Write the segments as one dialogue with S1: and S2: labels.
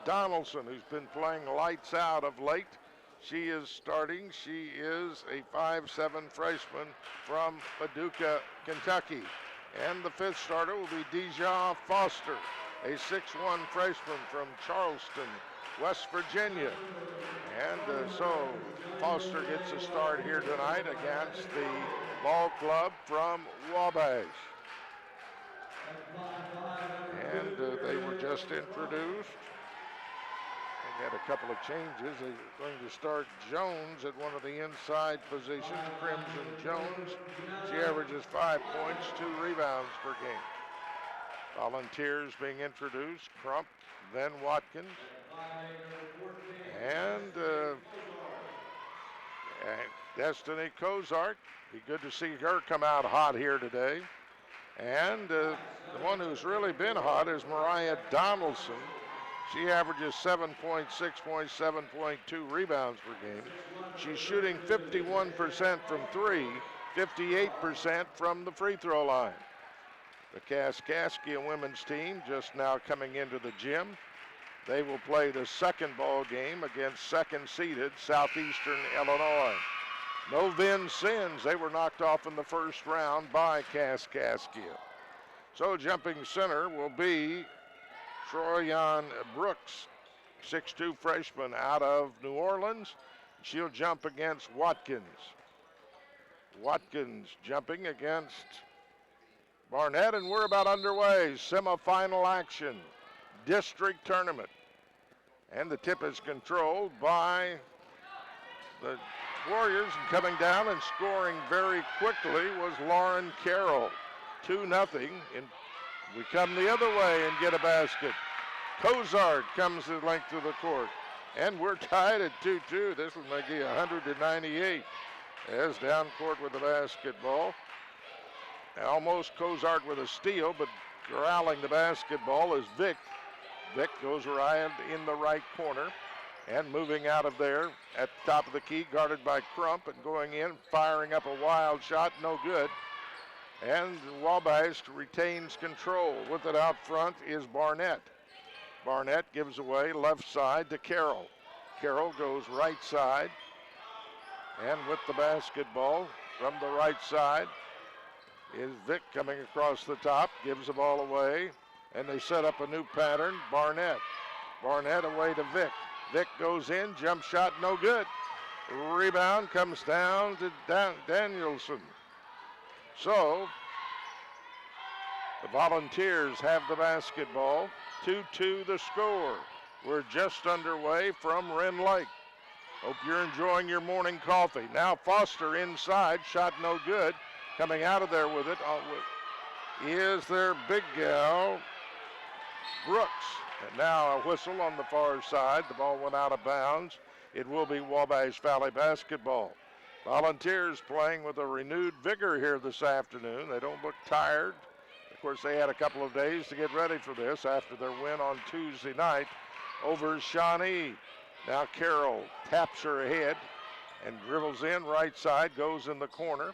S1: Donaldson, who's been playing lights out of late. She is starting. She is a 5'7" freshman from Paducah, Kentucky. And the fifth starter will be Deja Foster, a 6'1" freshman from Charleston, West Virginia. And so Foster gets a start here tonight against the ball club from Wabash. And they were just introduced. They had a couple of changes. They're going to start Jones at one of the inside positions, Crimson Jones. She averages 5 points, 2 rebounds per game. Volunteers being introduced, Crump, then Watkins. And Destiny Kozart. Be good to see her come out hot here today. And the one who's really been hot is Mariah Donaldson. She averages 7 points, 6 points, 7.2 rebounds per game. She's shooting 51% from three, 58% from the free throw line. The Kaskaskia women's team just now coming into the gym. They will play the second ball game against second-seeded Southeastern Illinois. No Vincennes. They were knocked off in the first round by Kaskaskia. So jumping center will be Troyan Brooks, 6'2" freshman out of New Orleans. She'll jump against Watkins. Watkins jumping against Barnett, and we're about underway. Semifinal action, district tournament. And the tip is controlled by the Warriors, and coming down and scoring very quickly was Lauren Carroll. 2-0, and we come the other way and get a basket. Kozart comes the length of the court, and we're tied at 2-2. This would make it 100-98. As down court with the basketball. Almost Kozart with a steal, but corralling the basketball is Vick. Vick goes right in the right corner, and moving out of there at the top of the key, guarded by Crump, and going in, firing up a wild shot, no good. And Wabash retains control. With it out front is Barnett. Barnett gives away left side to Carroll. Carroll goes right side. And with the basketball from the right side is Vick coming across the top, gives the ball away. And they set up a new pattern. Barnett. Barnett away to Vick. Vick goes in, jump shot, no good. Rebound comes down to Danielson. So, the Volunteers have the basketball. 2-2 the score. We're just underway from Wren Lake. Hope you're enjoying your morning coffee. Now Foster inside, shot no good. Coming out of there with it is their big gal, Brooks. And now a whistle on the far side. The ball went out of bounds. It will be Wabash Valley basketball. Volunteers playing with a renewed vigor here this afternoon. They don't look tired. Of course, they had a couple of days to get ready for this after their win on Tuesday night over Shawnee. Now Carroll taps her ahead and dribbles in right side, goes in the corner,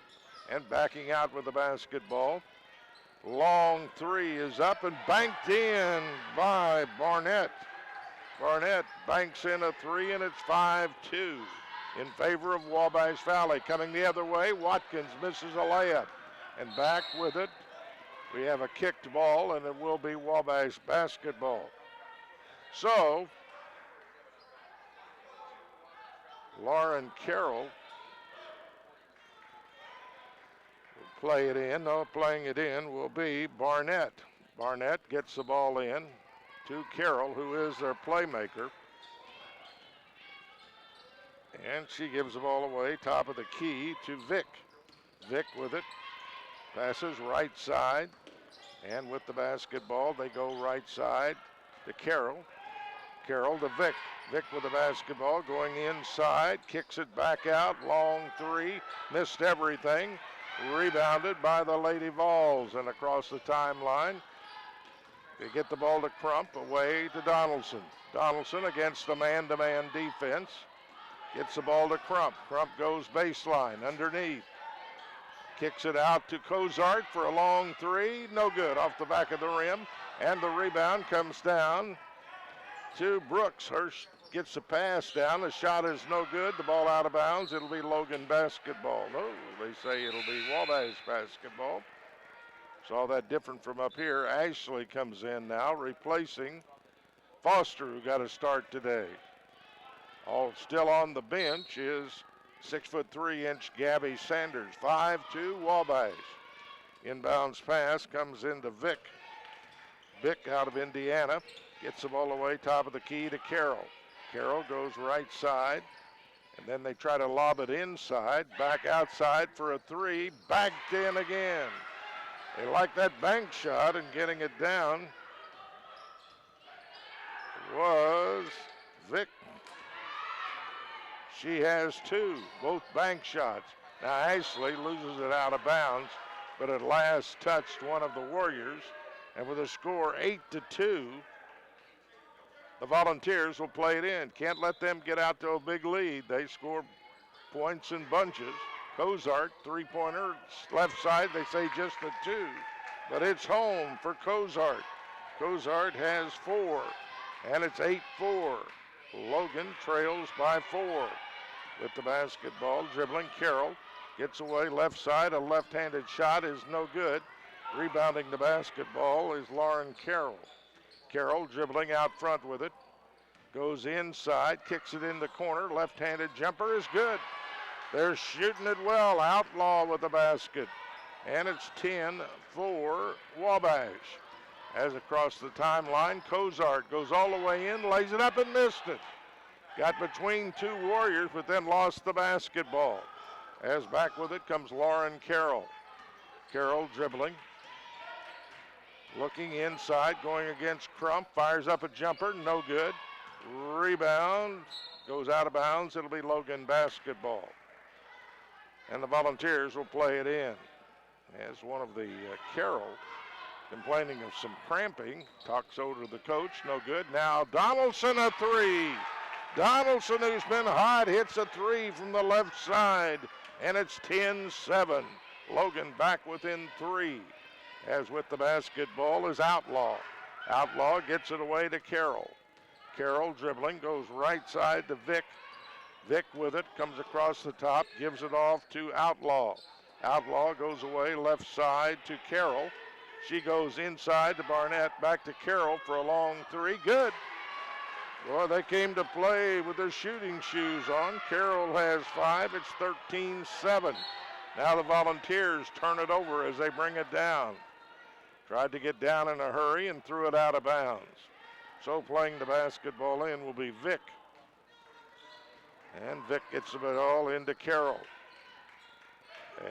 S1: and backing out with the basketball. Long three is up and banked in by Barnett. Barnett banks in a three, and it's 5-2 in favor of Wabash Valley. Coming the other way, Watkins misses a layup. And back with it, we have a kicked ball, and it will be Wabash basketball. So, Lauren Carroll will play it in. No, playing it in will be Barnett. Barnett gets the ball in to Carroll, who is their playmaker. And she gives the ball away, top of the key, to Vick. Vick with it, passes right side. And with the basketball, they go right side to Carroll. Carroll to Vick. Vick with the basketball, going inside, kicks it back out, long three, missed everything. Rebounded by the Lady Vols, and across the timeline, they get the ball to Crump, away to Donaldson. Donaldson against the man-to-man defense. Gets the ball to Crump. Crump goes baseline, underneath. Kicks it out to Kozart for a long three. No good, off the back of the rim. And the rebound comes down to Brooks. Hurst gets the pass down. The shot is no good. The ball out of bounds. It'll be Logan basketball. No, they say it'll be Wabash basketball. Saw that different from up here. Ashley comes in now, replacing Foster, who got a start today. All still on the bench is 6'3" Gabby Sanders. 5-2 Wabash. Inbounds pass comes into Vick. Vick out of Indiana gets the ball away top of the key to Carroll. Carroll goes right side, and then they try to lob it inside. Back outside for a three. Backed in again. They like that bank shot, and getting it down was Vick. She has two, both bank shots. Now Ashley loses it out of bounds, but at last touched one of the Warriors. And with a score 8-2, the Volunteers will play it in. Can't let them get out to a big lead. They score points in bunches. Cozart, three-pointer, left side, they say just a two. But it's home for Cozart. Cozart has four, and it's 8-4. Logan trails by four with the basketball. Dribbling, Carroll gets away left side. A left-handed shot is no good. Rebounding the basketball is Lauren Carroll. Carroll dribbling out front with it. Goes inside, kicks it in the corner. Left-handed jumper is good. They're shooting it well. Outlaw with the basket. And it's 10-4 Wabash. As across the timeline, Cozart goes all the way in, lays it up and missed it. Got between two Warriors, but then lost the basketball. As back with it comes Lauren Carroll. Carroll dribbling. Looking inside, going against Crump, fires up a jumper, no good. Rebound, goes out of bounds. It'll be Logan basketball. And the Volunteers will play it in. As one of the Carroll complaining of some cramping, talks over to the coach, no good. Now Donaldson a three. Donaldson, who's been hot, hits a three from the left side, and it's 10-7. Logan back within three. As with the basketball is Outlaw. Outlaw gets it away to Carroll. Carroll dribbling, goes right side to Vick. Vick with it, comes across the top, gives it off to Outlaw. Outlaw goes away left side to Carroll. She goes inside to Barnett, back to Carroll for a long three. Good. Boy, they came to play with their shooting shoes on. Carroll has five. It's 13-7. Now the Volunteers turn it over as they bring it down. Tried to get down in a hurry and threw it out of bounds. So playing the basketball in will be Vick. And Vick gets it all into Carroll.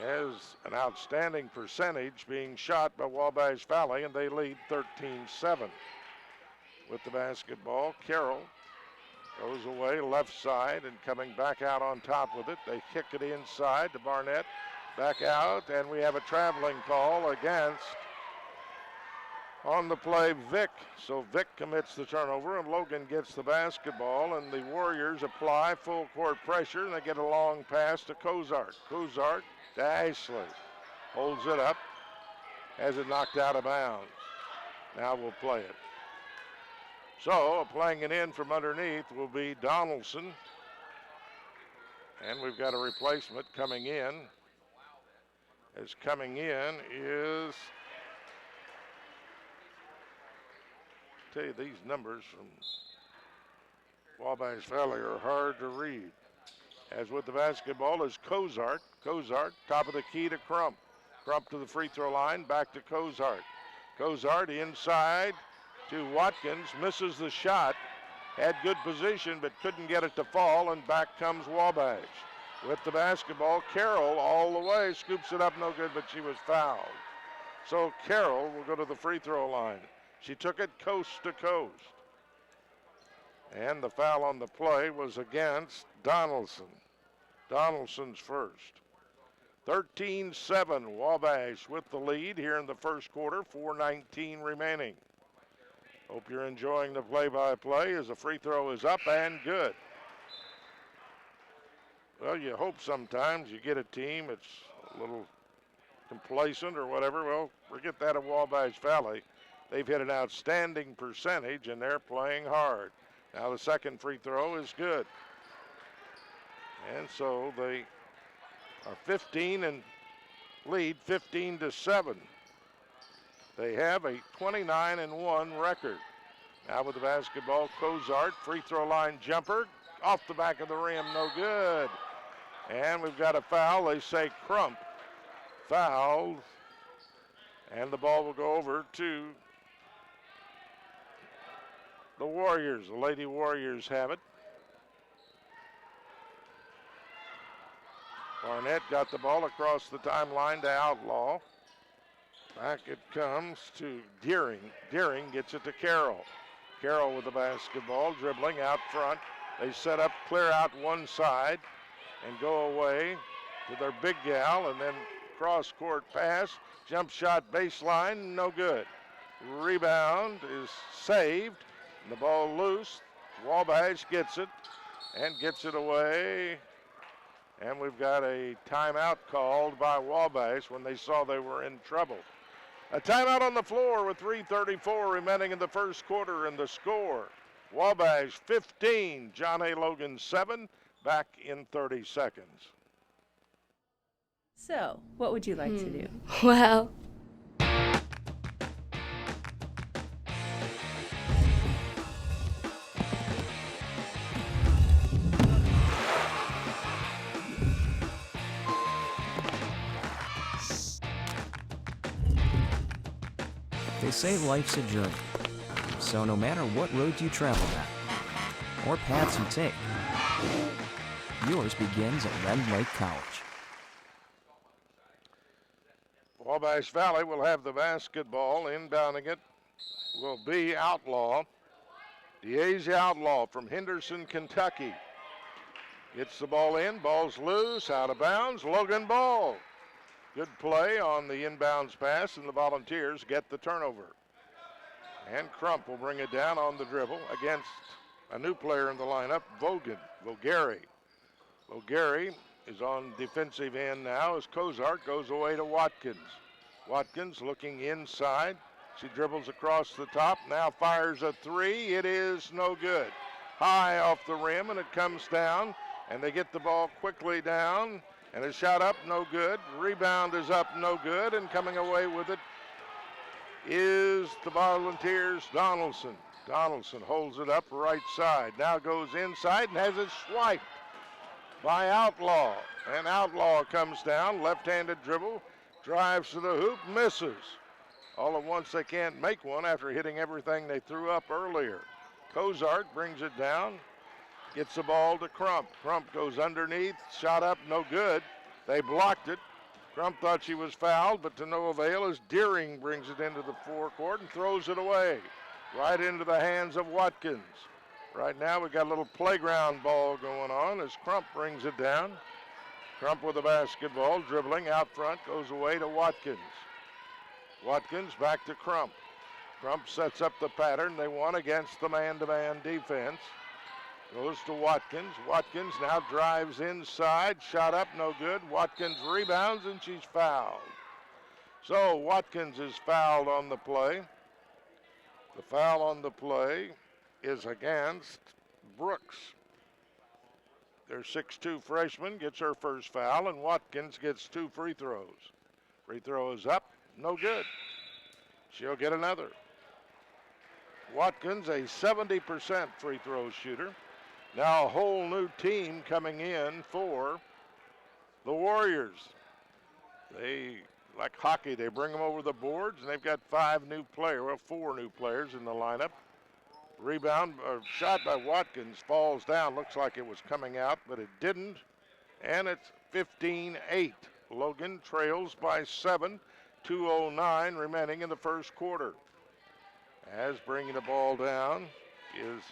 S1: Has an outstanding percentage being shot by Wabash Valley, and they lead 13-7. With the basketball, Carroll goes away left side and coming back out on top with it. They kick it inside to Barnett. Back out, and we have a traveling call against, on the play, Vick. So Vick commits the turnover, and Logan gets the basketball, and the Warriors apply full court pressure, and they get a long pass to Cozart. Cozart to Ashley. Holds it up, has it knocked out of bounds. Now we'll play it. So playing it in from underneath will be Donaldson. And we've got a replacement coming in. As coming in is, tell you these numbers from Wabash Valley are hard to read. As with the basketball is Cozart. Cozart, top of the key to Crump. Crump to the free throw line, back to Cozart. Cozart inside to Watkins, misses the shot. Had good position, but couldn't get it to fall, and back comes Wabash. With the basketball, Carroll all the way, scoops it up, no good, but she was fouled. So Carroll will go to the free throw line. She took it coast to coast. And the foul on the play was against Donaldson. Donaldson's first. 13-7, Wabash with the lead here in the first quarter, 4:19 remaining. Hope you're enjoying the play-by-play as the free throw is up and good. Well, you hope sometimes you get a team that's a little complacent or whatever. Well, forget that at Wabash Valley. They've hit an outstanding percentage, and they're playing hard. Now the second free throw is good. And so they are 15 and lead 15-7. They have a 29-1 record. Now with the basketball, Cozart, free throw line jumper, off the back of the rim, no good. And we've got a foul. They say Crump fouled, and the ball will go over to the Warriors. The Lady Warriors have it. Barnett got the ball across the timeline to Outlaw. Back it comes to Deering. Deering gets it to Carroll. Carroll with the basketball, dribbling out front. They set up, clear out one side, and go away to their big gal, and then cross-court pass, jump shot baseline, no good. Rebound is saved, and the ball loose. Wabash gets it, and gets it away. And we've got a timeout called by Wabash when they saw they were in trouble. A timeout on the floor with 3:34 remaining in the first quarter, and the score, Wabash 15, John A. Logan 7, back in 30 seconds.
S2: So, what would you like to do?
S3: Well,
S4: they say life's a journey, so no matter what road you travel down, or paths you take, yours begins at Rend Lake College.
S1: Wabash Valley will have the basketball. Inbounding it will be Outlaw. DeAsia Outlaw from Henderson, Kentucky. Gets the ball in, ball's loose, out of bounds, Logan ball. Good play on the inbounds pass, and the Volunteers get the turnover. And Crump will bring it down on the dribble against a new player in the lineup, Vogari. Vogari is on defensive end now as Cozart goes away to Watkins. Watkins looking inside. She dribbles across the top, now fires a three. It is no good. High off the rim, and it comes down, and they get the ball quickly down. And a shot up, no good. Rebound is up, no good. And coming away with it is the Volunteers' Donaldson. Donaldson holds it up right side. Now goes inside and has it swiped by Outlaw. And Outlaw comes down, left-handed dribble, drives to the hoop, misses. All at once they can't make one after hitting everything they threw up earlier. Cozart brings it down. Gets the ball to Crump. Crump goes underneath, shot up, no good. They blocked it. Crump thought she was fouled, but to no avail as Deering brings it into the forecourt and throws it away. Right into the hands of Watkins. Right now we got a little playground ball going on as Crump brings it down. Crump with the basketball, dribbling out front, goes away to Watkins. Watkins back to Crump. Crump sets up the pattern they want against the man-to-man defense. Goes to Watkins. Watkins now drives inside. Shot up, no good. Watkins rebounds, and she's fouled. So Watkins is fouled on the play. The foul on the play is against Brooks. Their 6'2" freshman gets her first foul, and Watkins gets 2 free throws. Free throw is up, no good. She'll get another. Watkins, a 70% free throw shooter. Now a whole new team coming in for the Warriors. They, like hockey, they bring them over the boards, and they've got 4 new players in the lineup. Rebound, or shot by Watkins, falls down. Looks like it was coming out, but it didn't. And it's 15-8. Logan trails by 7. 2:09 remaining in the first quarter. As bringing the ball down is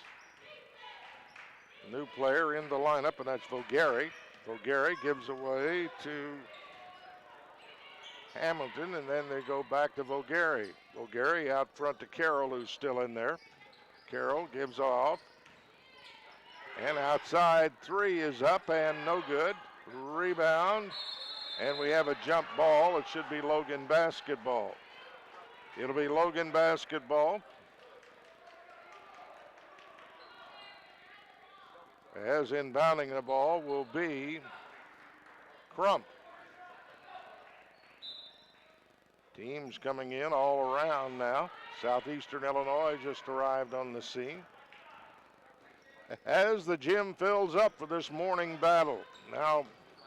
S1: a new player in the lineup, and that's Vogari. Vogari gives away to Hamilton, and then they go back to Vogari. Vogari out front to Carroll, who's still in there. Carroll gives off. And outside 3 is up and no good. Rebound. And we have a jump ball. It should be Logan basketball. It'll be Logan basketball. As inbounding the ball will be Crump. Teams coming in all around now. Southeastern Illinois just arrived on the scene. As the gym fills up for this morning battle. Now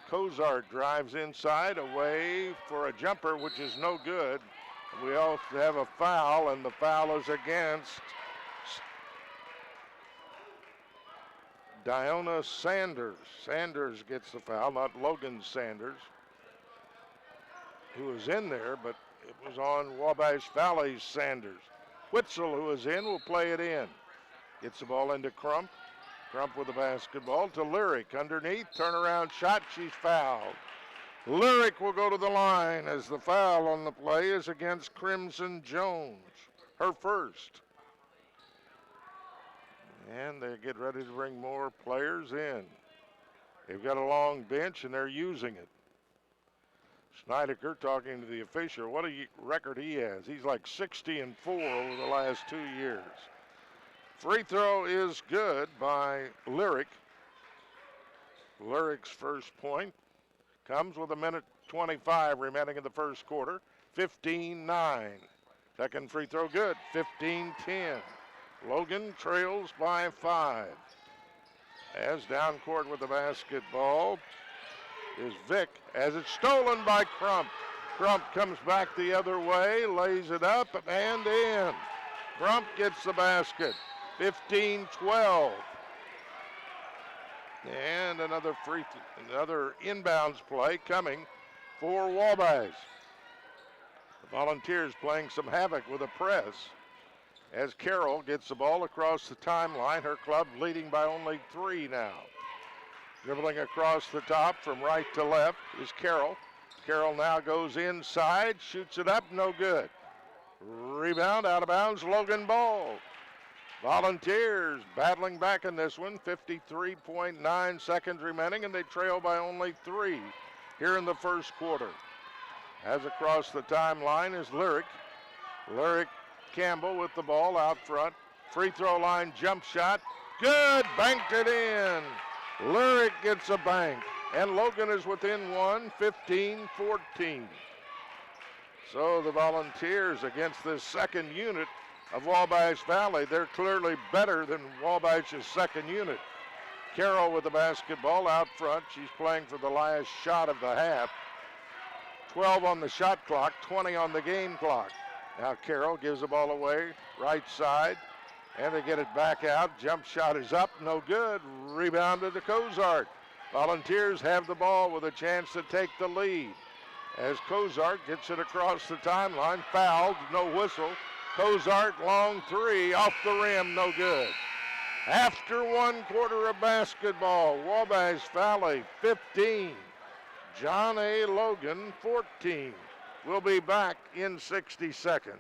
S1: Cozart drives inside, away for a jumper, which is no good. We also have a foul, and the foul is against Diona Sanders. Sanders gets the foul, not Logan Sanders, who was in there, but it was on Wabash Valley's Sanders. Witzel, who is in, will play it in. Gets the ball into Crump. Crump with the basketball to Lyric. Underneath, turnaround shot, she's fouled. Lyric will go to the line as the foul on the play is against Crimson Jones, her first. And they get ready to bring more players in. They've got a long bench and they're using it. Snydeker talking to the official. What a record he has. He's like 60-4 over the last 2 years. Free throw is good by Lyric. Lyric's first point comes with 1:25 remaining in the first quarter. 15-9. Second free throw good. 15-10. Logan trails by 5. As down court with the basketball is Vick, as it's stolen by Crump. Crump comes back the other way, lays it up and in. Crump gets the basket. 15-12. And another inbounds play coming for Wabash. The Volunteers playing some havoc with a press as Carroll gets the ball across the timeline. Her club leading by only 3 now. Dribbling across the top from right to left is Carroll. Carroll now goes inside, shoots it up, no good. Rebound out of bounds, Logan Ball. Volunteers battling back in this one. 53.9 seconds remaining, and they trail by only 3 here in the first quarter. As across the timeline is Lyric. Lyric Campbell with the ball out front. Free throw line jump shot. Good, banked it in. Lyric gets a bank, and Logan is within 1, 15-14. So the Volunteers against this second unit of Wabash Valley, they're clearly better than Wabash's second unit. Carroll with the basketball out front. She's playing for the last shot of the half. 12 on the shot clock, 20 on the game clock. Now Carroll gives the ball away, right side, and they get it back out. Jump shot is up, no good. Rebounded to Cozart. Volunteers have the ball with a chance to take the lead. As Cozart gets it across the timeline, fouled, no whistle. Cozart, long 3, off the rim, no good. After 1 quarter of basketball, Wabash Valley 15, John A. Logan 14. We'll be back in 60 seconds.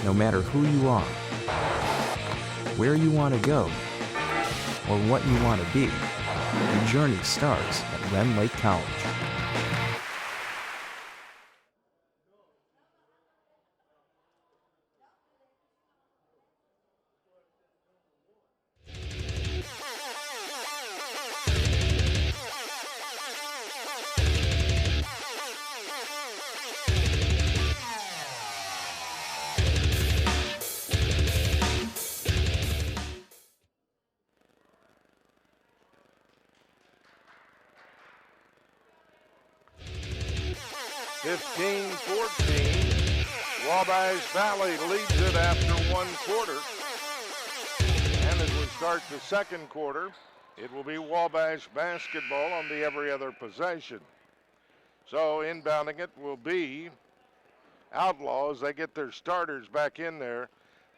S4: No matter who you are, where you want to go, or what you want to be, your journey starts at Rend Lake College.
S1: Wabash Valley leads it after 1 quarter. And as we start the second quarter, it will be Wabash basketball on the every other possession. So inbounding it will be Outlaws. They get their starters back in there.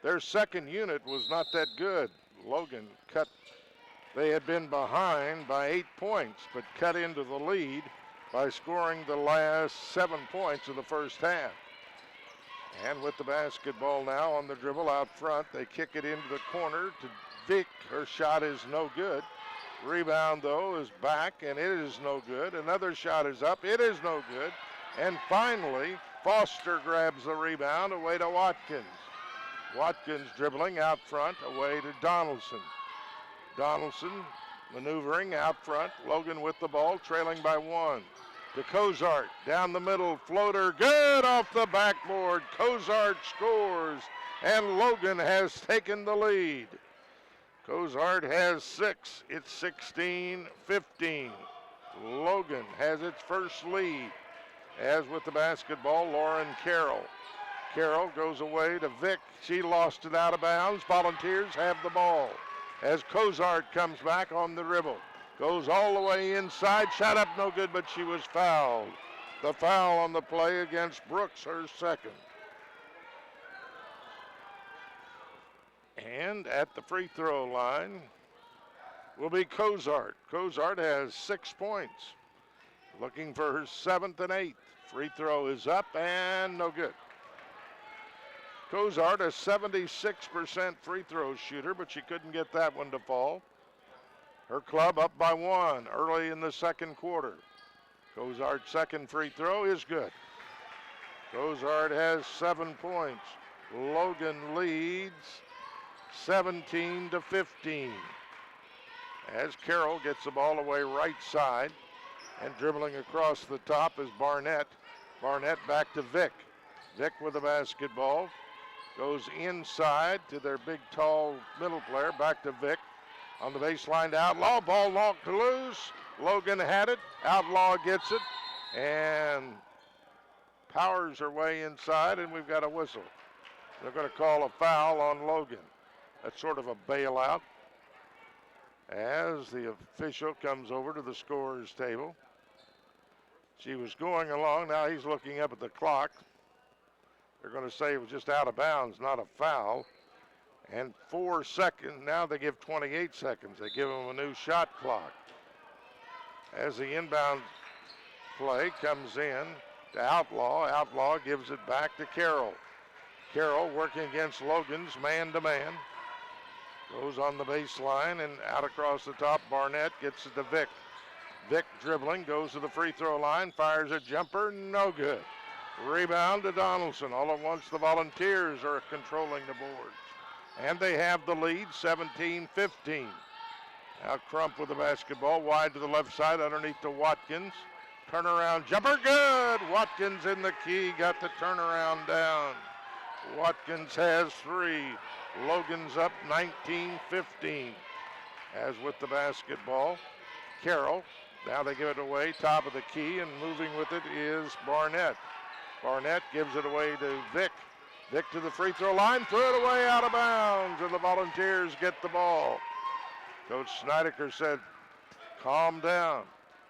S1: Their second unit was not that good. Logan cut. They had been behind by 8 points, but cut into the lead by scoring the last 7 points of the first half. And with the basketball now on the dribble out front, they kick it into the corner to Vick. Her shot is no good. Rebound, though, is back, and it is no good. Another shot is up. It is no good. And finally, Foster grabs the rebound away to Watkins. Watkins dribbling out front away to Donaldson. Donaldson maneuvering out front. Logan with the ball, trailing by 1. To Cozart, down the middle, floater, good off the backboard. Cozart scores, and Logan has taken the lead. Cozart has 6. It's 16-15. Logan has its first lead. As with the basketball, Lauren Carroll. Carroll goes away to Vick. She lost it out of bounds. Volunteers have the ball. As Cozart comes back on the dribble. Goes all the way inside. Shot up no good, but she was fouled. The foul on the play against Brooks, her second. And at the free throw line will be Cozart. Cozart has 6 points. Looking for her 7th and 8th. Free throw is up and no good. Cozart, a 76% free throw shooter, but she couldn't get that one to fall. Her club up by 1 early in the second quarter. Cozart's second free throw is good. Cozart has 7 points. Logan leads 17-15. As Carroll gets the ball away right side, and dribbling across the top is Barnett. Barnett back to Vick. Vick with the basketball. Goes inside to their big, tall middle player. Back to Vick. On the baseline to Outlaw. Ball knocked loose. Logan had it. Outlaw gets it. And powers her way inside, and we've got a whistle. They're going to call a foul on Logan. That's sort of a bailout. As the official comes over to the scorer's table. She was going along. Now he's looking up at the clock. They're going to say it was just out of bounds, not a foul. And 4 seconds. Now they give 28 seconds. They give them a new shot clock. As the inbound play comes in to Outlaw. Outlaw gives it back to Carroll. Carroll working against Logan's man-to-man. Goes on the baseline and out across the top. Barnett gets it to Vick. Vick dribbling, goes to the free throw line, fires a jumper, no good. Rebound to Donaldson. All at once the Volunteers are controlling the boards. And they have the lead, 17-15. Now Crump with the basketball, wide to the left side, underneath to Watkins. Turnaround jumper, good! Watkins in the key, got the turnaround down. Watkins has 3. Logan's up 19-15. As with the basketball, Carroll. Now they give it away, top of the key, and moving with it is Barnett. Barnett gives it away to Vick. Vick to the free throw line, threw it away out of bounds, and the Volunteers get the ball. Coach Snydeker said, calm down.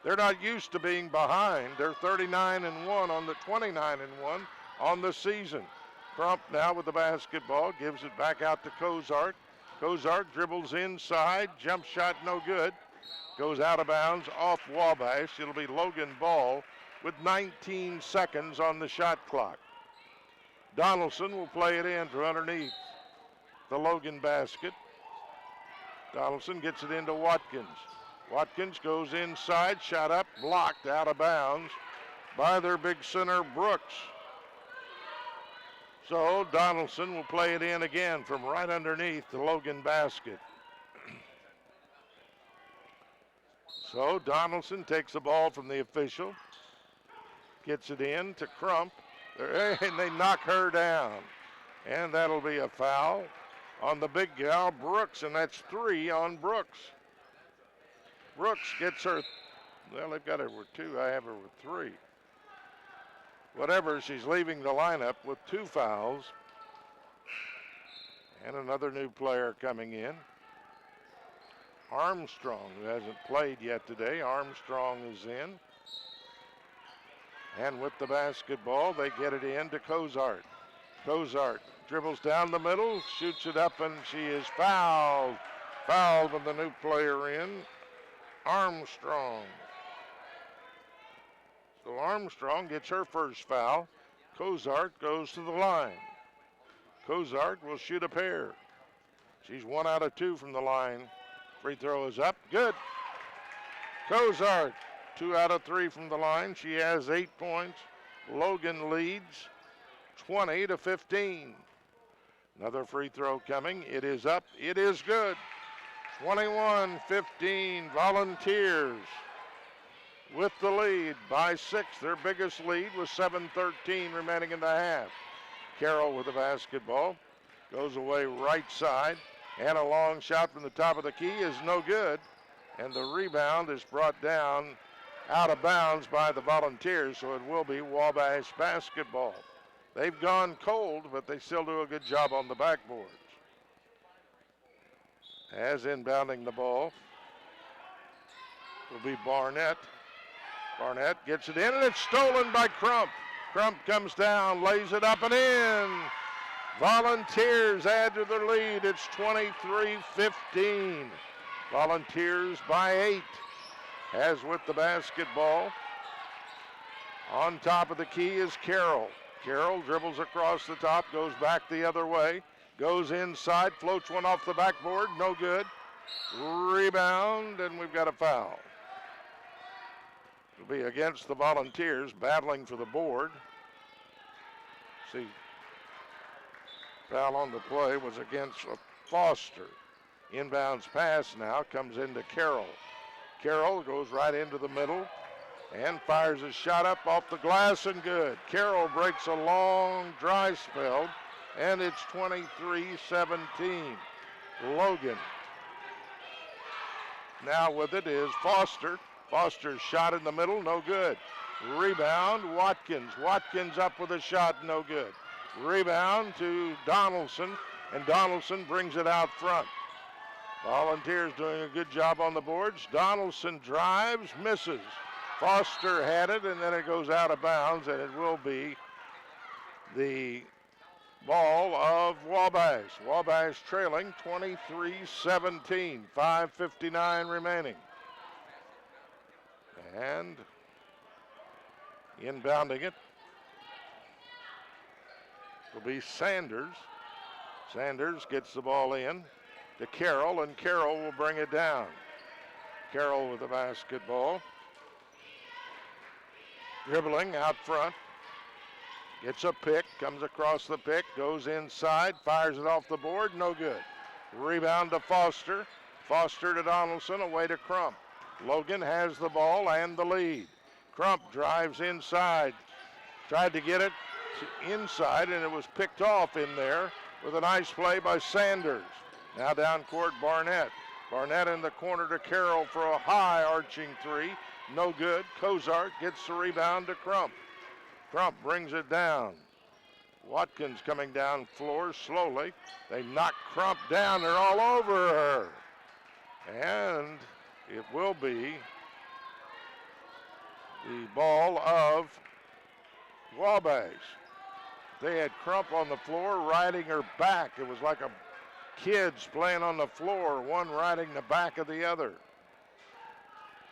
S1: They're not used to being behind. They're 39-1 on the 29-1 on the season. Crump now with the basketball, gives it back out to Cozart. Cozart dribbles inside, jump shot no good. Goes out of bounds off Wabash. It'll be Logan ball with 19 seconds on the shot clock. Donaldson will play it in from underneath the Logan basket. Donaldson gets it into Watkins. Watkins goes inside, shot up, blocked out of bounds by their big center, Brooks. So Donaldson will play it in again from right underneath the Logan basket. So Donaldson takes the ball from the official, gets it in to Crump, and they knock her down. And that'll be a foul on the big gal, Brooks, and that's 3 on Brooks. Brooks gets her, well, they've got her with 2. I have her with 3. Whatever, she's leaving the lineup with 2 fouls. And another new player coming in. Armstrong, who hasn't played yet today. Armstrong is in. And with the basketball, they get it in to Cozart. Cozart dribbles down the middle, shoots it up, and she is fouled. Fouled with the new player in, Armstrong. So Armstrong gets her first foul. Cozart goes to the line. Cozart will shoot a pair. She's 1 out of 2 from the line. Free throw is up. Good. Cozart, 2 out of 3 from the line. She has 8 points. Logan leads 20-15. Another free throw coming. It is up. It is good. 21-15 Volunteers with the lead by 6. Their biggest lead was 7:13 remaining in the half. Carroll with the basketball. Goes away right side. And a long shot from the top of the key is no good. And the rebound is brought down out of bounds by the Volunteers, so it will be Wabash basketball. They've gone cold, but they still do a good job on the backboards. As inbounding the ball will be Barnett. Barnett gets it in, and it's stolen by Crump. Crump comes down, lays it up and in. Volunteers add to their lead. It's 23-15. Volunteers by 8. As with the basketball, on top of the key is Carroll. Carroll dribbles across the top, goes back the other way, goes inside, floats one off the backboard, no good. Rebound, and we've got a foul. It'll be against the Volunteers, battling for the board. See, foul on the play was against Foster. Inbounds pass now comes into Carroll. Carroll goes right into the middle and fires a shot up off the glass and good. Carroll breaks a long dry spell, and it's 23-17. Logan. Now with it is Foster. Foster's shot in the middle, no good. Rebound, Watkins. Watkins up with a shot, no good. Rebound to Donaldson, and Donaldson brings it out front. Volunteers doing a good job on the boards. Donaldson drives, misses. Foster had it, and then it goes out of bounds, and it will be the ball of Wabash. Wabash trailing 23-17, 5:59 remaining. And inbounding it will be Sanders. Sanders gets the ball in to Carroll, and Carroll will bring it down. Carroll with the basketball. Dribbling out front. Gets a pick, comes across the pick, goes inside, fires it off the board, no good. Rebound to Foster. Foster to Donaldson, away to Crump. Logan has the ball and the lead. Crump drives inside. Tried to get it inside, and it was picked off in there with a nice play by Sanders. Now down court, Barnett. Barnett in the corner to Carroll for a high arching three. No good. Cozart gets the rebound to Crump. Crump brings it down. Watkins coming down floor slowly. They knock Crump down. They're all over her. And it will be the ball of Wabash. They had Crump on the floor riding her back. It was like a kids playing on the floor, one riding the back of the other.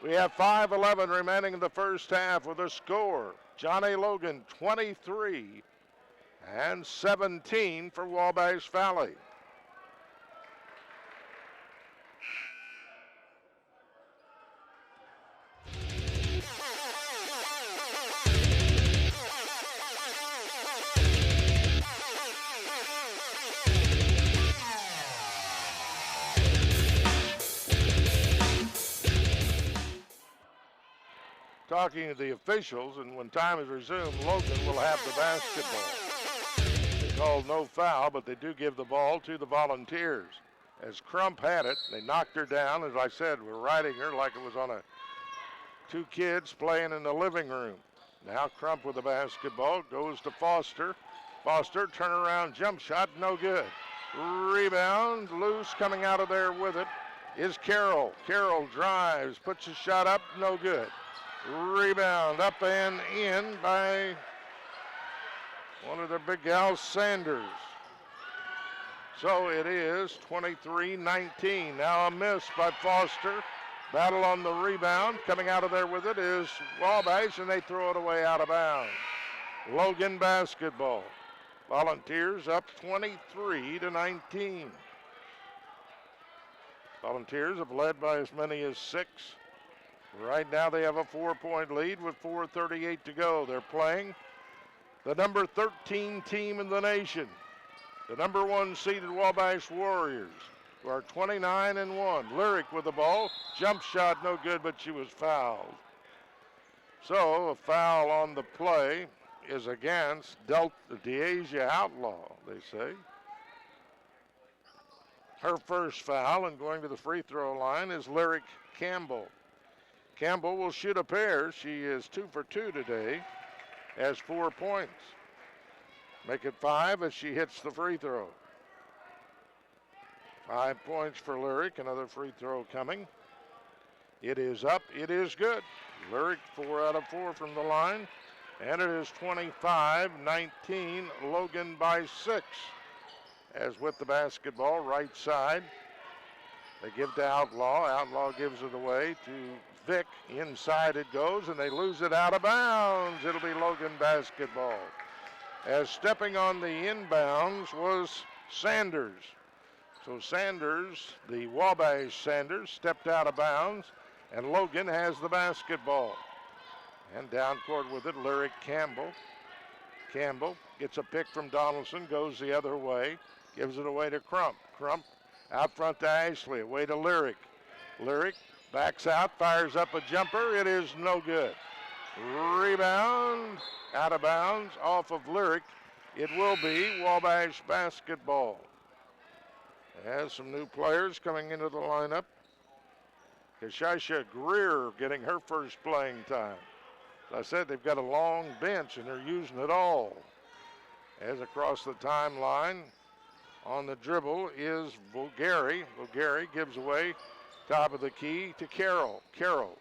S1: We have 5:11 remaining in the first half with a score. Johnny Logan 23 and 17 for Wabash Valley. Talking to the officials, and when time is resumed, Logan will have the basketball. They called no foul, but they do give the ball to the Volunteers. As Crump had it, they knocked her down. As I said, we're riding her like it was on two kids playing in the living room. Now Crump with the basketball, goes to Foster. Foster, turnaround jump shot, no good. Rebound, loose, coming out of there with it is Carroll. Carroll drives, puts a shot up, no good. Rebound up and in by one of their big gals, Sanders. So it is 23-19. Now a miss by Foster. Battle on the rebound. Coming out of there with it is Wabash, and they throw it away out of bounds. Logan basketball. Volunteers up 23-19. Volunteers have led by as many as 6. Right now they have a 4-point lead with 4:38 to go. They're playing the number 13 team in the nation, the number 1 seeded Wabash Warriors, who are 29-1. Lyric with the ball. Jump shot no good, but she was fouled. So a foul on the play is against DeAsia Outlaw, they say. Her first foul, and going to the free throw line, is Lyric Campbell. Campbell will shoot a pair. She is 2 for 2 today, has 4 points. Make it 5 as she hits the free throw. 5 points for Lyric, another free throw coming. It is up, it is good. Lyric 4 out of 4 from the line, and it is 25-19, Logan by 6. As with the basketball, right side, they give to Outlaw. Outlaw gives it away to Vick. Inside it goes, and they lose it out of bounds. It'll be Logan basketball. As stepping on the inbounds was Sanders. So Sanders, the Wabash Sanders, stepped out of bounds, and Logan has the basketball. And down court with it, Lyric Campbell. Campbell gets a pick from Donaldson, goes the other way, gives it away to Crump. Crump out front to Ashley, away to Lyric. Lyric backs out, fires up a jumper. It is no good. Rebound, out of bounds, off of Lyric. It will be Wabash basketball. Has some new players coming into the lineup. Kashasha Greer getting her first playing time. As I said, they've got a long bench and they're using it all. As across the timeline on the dribble is Vulgari. Vulgari gives away top of the key to Carroll. Carroll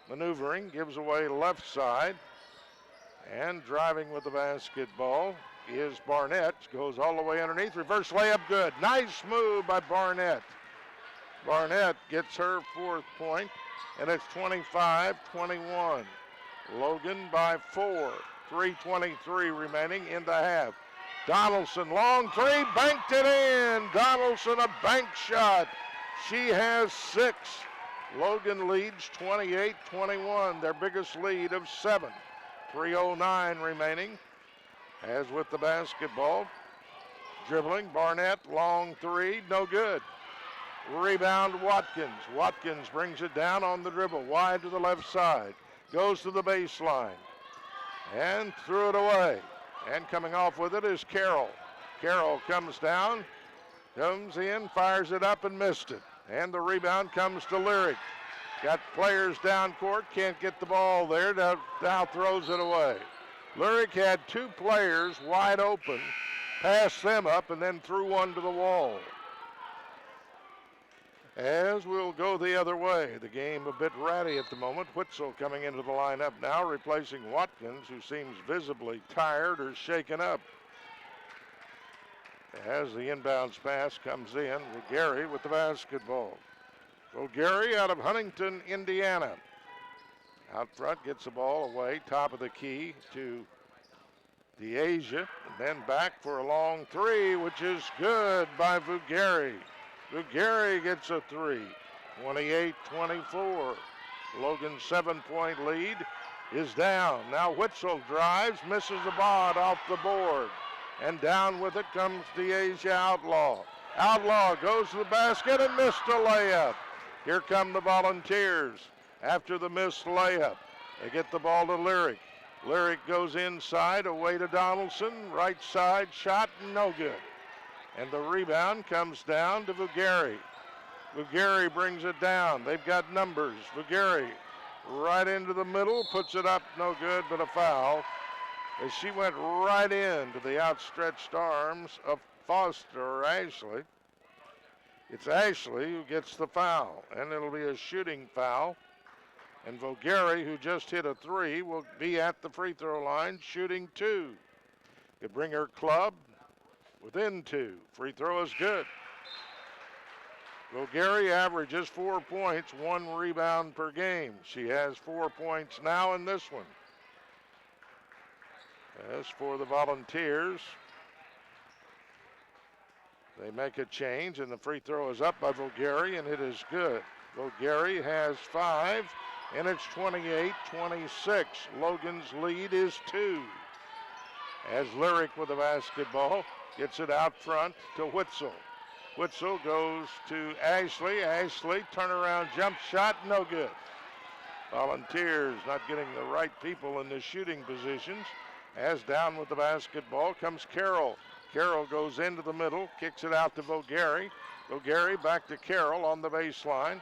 S1: maneuvering, gives away left side. And driving with the basketball is Barnett. Goes all the way underneath. Reverse layup good. Nice move by Barnett. Barnett gets her 4th point, and it's 25-21. Logan by 4. 3:23 remaining in the half. Donaldson, long 3, banked it in. Donaldson, a bank shot. She has 6. Logan leads 28-21, their biggest lead of 7. 3:09 remaining. As with the basketball, dribbling, Barnett, long 3, no good. Rebound, Watkins. Watkins brings it down on the dribble, wide to the left side. Goes to the baseline and threw it away. And coming off with it is Carroll. Carroll comes down, comes in, fires it up and missed it. And the rebound comes to Lyric. Got players down court, can't get the ball there, now throws it away. Lyric had 2 players wide open, passed them up and then threw one to the wall. As we'll go the other way, the game a bit ratty at the moment. Whitzel coming into the lineup now, replacing Watkins, who seems visibly tired or shaken up. As the inbounds pass comes in, Gary with the basketball. So Gary out of Huntington, Indiana. Out front, gets the ball away, top of the key to DeAsia, and then back for a long 3, which is good by Vugari. Vugari gets a 3, 28-24. Logan's 7-point lead is down. Now Whitzel drives, misses a bod off the board, and down with it comes DeAsia Outlaw. Outlaw goes to the basket and missed a layup. Here come the Volunteers. After the missed layup, they get the ball to Lyric. Lyric goes inside, away to Donaldson. Right side shot, no good. And the rebound comes down to Vugari. Vugari brings it down. They've got numbers. Vugari right into the middle, puts it up, no good, but a foul. As she went right into the outstretched arms of Foster or Ashley. It's Ashley who gets the foul, and it'll be a shooting foul. And Vugari, who just hit a 3, will be at the free throw line shooting 2. Could bring her club within 2. Free throw is good. Vugari averages 4 points, 1 rebound per game. She has 4 points now in this one. As for the Volunteers, they make a change, and the free throw is up by Vulgari, and it is good. Vulgari has 5, and it's 28-26. Logan's lead is 2. As Lyric with the basketball gets it out front to Whitzel. Whitzel goes to Ashley. Ashley, turnaround jump shot, no good. Volunteers not getting the right people in the shooting positions. As down with the basketball comes Carroll. Carroll goes into the middle, kicks it out to Vulgari. Vulgari back to Carroll on the baseline.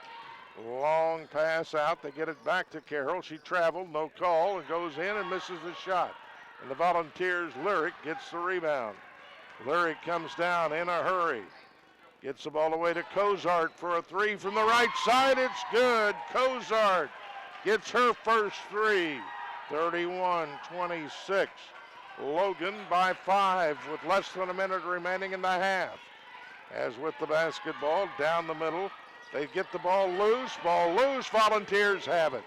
S1: Long pass out. They get it back to Carroll. She traveled, no call, and goes in and misses the shot. And the Volunteers' Lyric gets the rebound. Lyric comes down in a hurry. Gets the ball away to Cozart for a 3 from the right side. It's good. Cozart gets her first 3. 31-26. Logan by 5 with less than a minute remaining in the half. As with the basketball down the middle, they get the ball loose. Volunteers have it.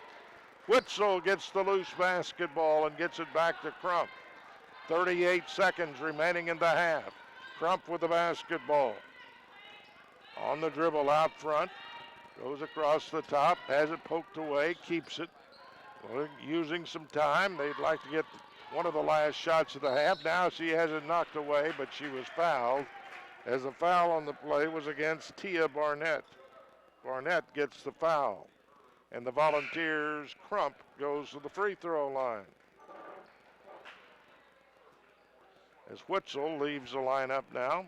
S1: Whitzel gets the loose basketball and gets it back to Crump. 38 seconds remaining in the half. Crump with the basketball. On the dribble out front. Goes across the top, has it poked away, keeps it. Well, using some time. They'd like to get one of the last shots of the half. Now she has it knocked away, but she was fouled, as the foul on the play was against Tia Barnett. Barnett gets the foul, and the Volunteers' Crump goes to the free throw line. As Whitzel leaves the lineup now.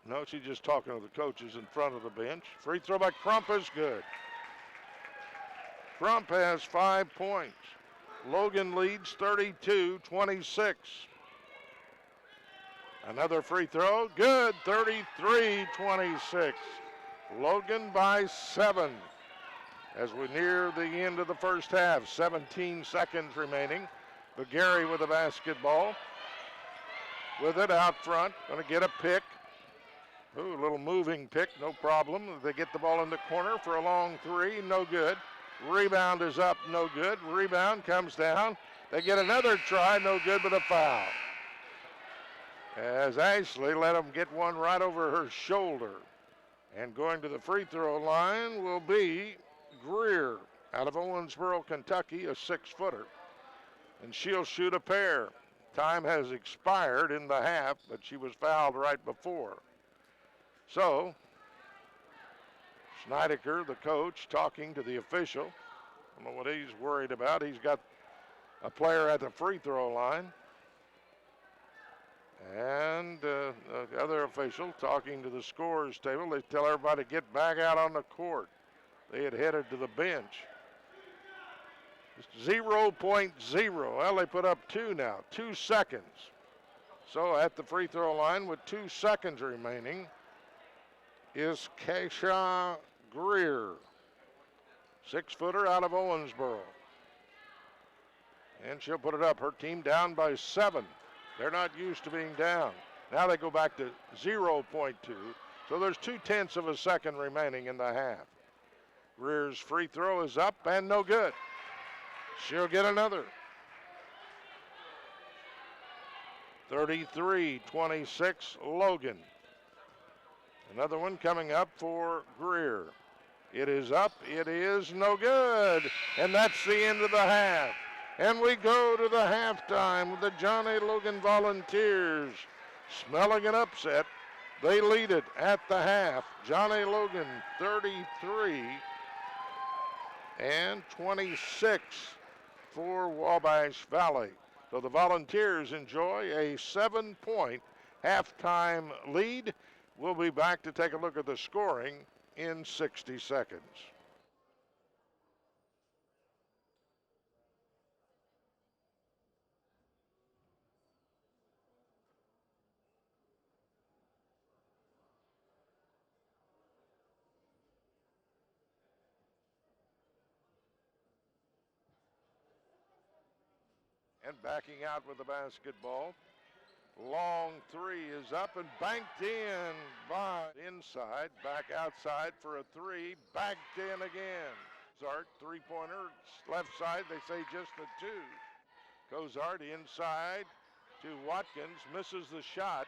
S1: No, she's just talking to the coaches in front of the bench. Free throw by Crump is good. Crump has 5 points. Logan leads 32-26. Another free throw, good, 33-26. Logan by 7 as we near the end of the first half. 17 seconds remaining. Vulgari with the basketball. With it out front, gonna get a pick. Ooh, a little moving pick, no problem. They get the ball in the corner for a long 3, no good. Rebound is up, no good. Rebound comes down. They get another try, no good, but a foul. As Ashley let them get one right over her shoulder. And going to the free throw line will be Greer out of Owensboro, Kentucky, a 6-footer. And she'll shoot a pair. Time has expired in the half, but she was fouled right before. So, Schneideker, the coach, talking to the official. I don't know what he's worried about. He's got a player at the free throw line. And the other official talking to the scorers table. They tell everybody to get back out on the court. They had headed to the bench. 0.0. Well, they put up 2 now, 2 seconds. So at the free throw line with 2 seconds remaining is Keisha Greer, 6-footer out of Owensboro. And she'll put it up. Her team down by 7. They're not used to being down. Now they go back to 0.2. So there's 0.2 of a second remaining in the half. Greer's free throw is up and no good. She'll get another. 33-26 Logan. Another one coming up for Greer. It is up, it is no good. And that's the end of the half. And we go to the halftime with the Johnny Logan Volunteers smelling an upset. They lead it at the half. Johnny Logan 33 and 26 for Wabash Valley. So the Volunteers enjoy a 7-point halftime lead. We'll be back to take a look at the scoring in 60 seconds. And backing out with the basketball. Long 3 is up and banked in by inside. Back outside for a 3. Backed in again. Cozart, three-pointer, left side, they say just a two. Cozart inside to Watkins, misses the shot.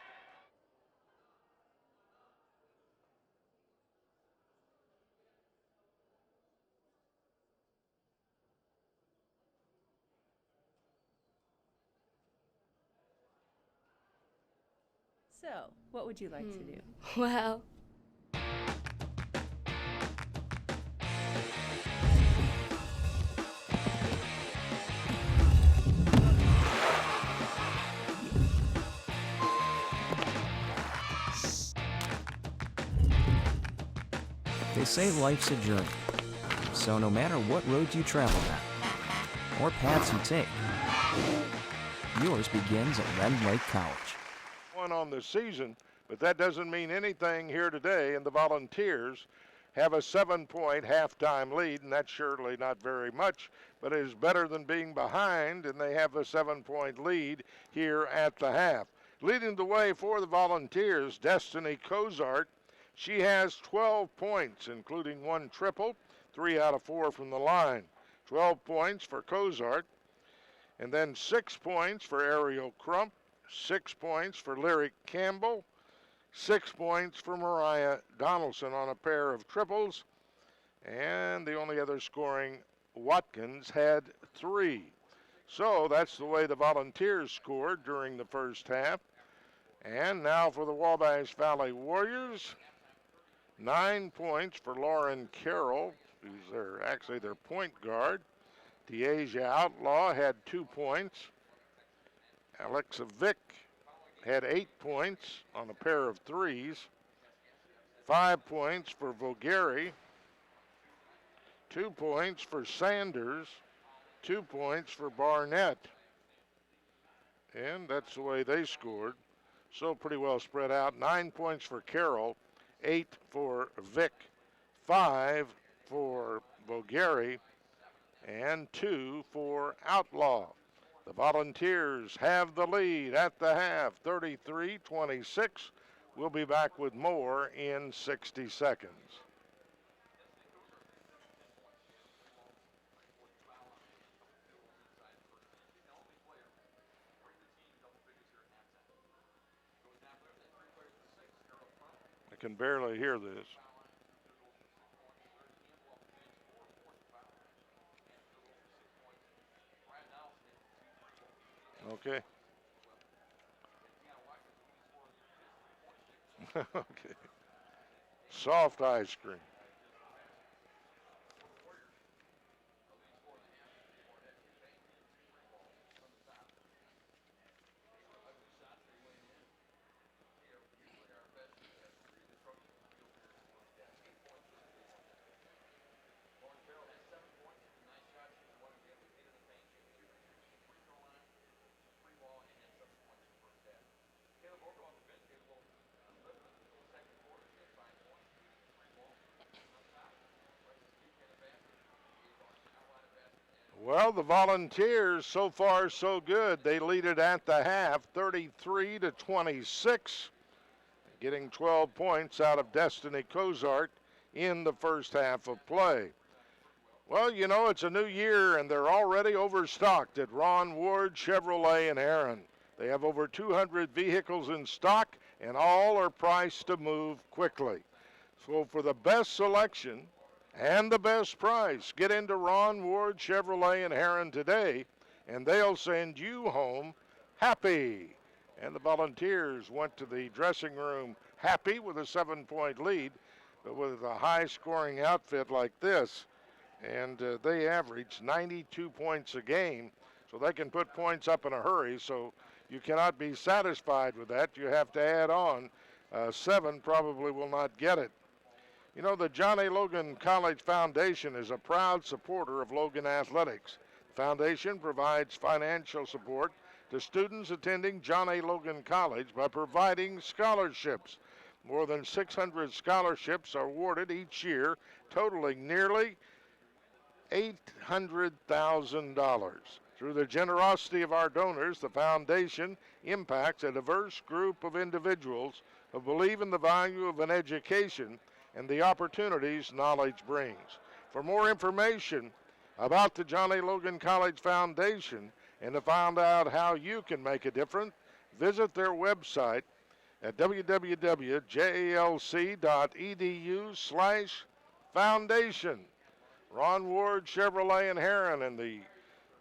S2: So, what would you like to do?
S3: Well,
S4: They say life's a journey, so no matter what road you travel down or paths you take, yours begins at Rend Lake College.
S1: One on the season, but that doesn't mean anything here today, and the Volunteers have a 7-point halftime lead, and that's surely not very much, but it is better than being behind, and they have a 7-point lead here at the half. Leading the way for the Volunteers, Destiny Cozart. She has 12 points, including one triple, 3 out of 4 from the line. 12 points for Cozart, and then 6 points for Ariel Crump, 6 points for Lyric Campbell, 6 points for Mariah Donaldson on a pair of triples, and the only other scoring, Watkins, had 3. So that's the way the Volunteers scored during the first half. And now for the Wabash Valley Warriors. 9 points for Lauren Carroll, who's their point guard. Deasia Outlaw had 2 points. Alexa Vick had 8 points on a pair of threes. 5 points for Vogari. 2 points for Sanders. 2 points for Barnett. And that's the way they scored. So pretty well spread out. 9 points for Carroll. 8 for Vick, 5 for Vogari, and 2 for Outlaw. The Volunteers have the lead at the half, 33-26. We'll be back with more in 60 seconds. I can barely hear this. Okay. Okay. Soft ice cream. Well, the Volunteers, so far so good. They lead it at the half, 33-26, getting 12 points out of Destiny Cozart in the first half of play. Well, you know, it's a new year, and they're already overstocked at Ron Ward Chevrolet in Aaron. They have over 200 vehicles in stock, and all are priced to move quickly. So for the best selection and the best price, get into Ron Ward Chevrolet in Heron today, and they'll send you home happy. And the Volunteers went to the dressing room happy with a 7-point lead, but with a high-scoring outfit like this, and they average 92 points a game, so they can put points up in a hurry, so you cannot be satisfied with that. You have to add on. 7 probably will not get it. You know, the John A. Logan College Foundation is a proud supporter of Logan Athletics. The foundation provides financial support to students attending John A. Logan College by providing scholarships. More than 600 scholarships are awarded each year, totaling nearly $800,000. Through the generosity of our donors, the foundation impacts a diverse group of individuals who believe in the value of an education and the opportunities knowledge brings. For more information about the John A. Logan College Foundation and to find out how you can make a difference, visit their website at www.jalc.edu/foundation. Ron Ward Chevrolet and Heron and the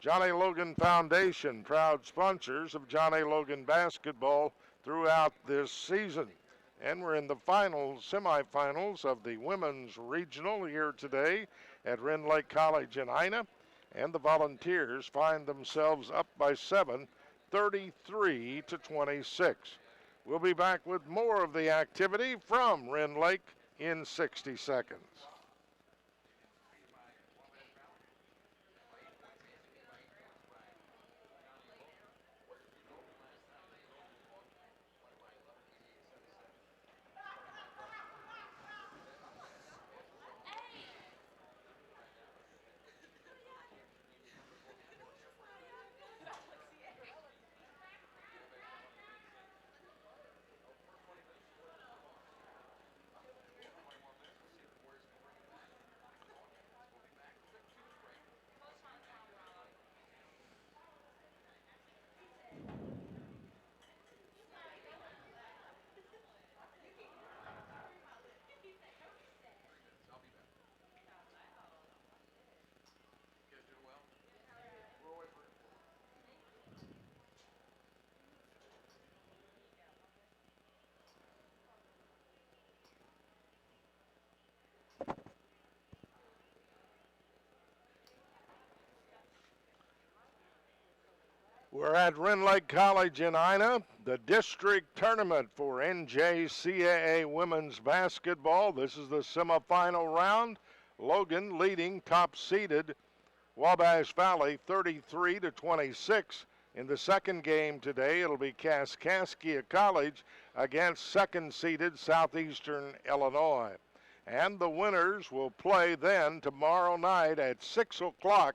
S1: John A. Logan Foundation, proud sponsors of John A. Logan basketball throughout this season. And we're in the semifinals of the women's regional here today at Rend Lake College in Ina. And the Volunteers find themselves up by 7, 33-26. We'll be back with more of the activity from Rend Lake in 60 seconds. We're at Rend Lake College in Ina, the district tournament for NJCAA women's basketball. This is the semifinal round. Logan leading top-seeded Wabash Valley 33-26. In the second game today, it'll be Kaskaskia College against second-seeded Southeastern Illinois. And the winners will play then tomorrow night at 6 o'clock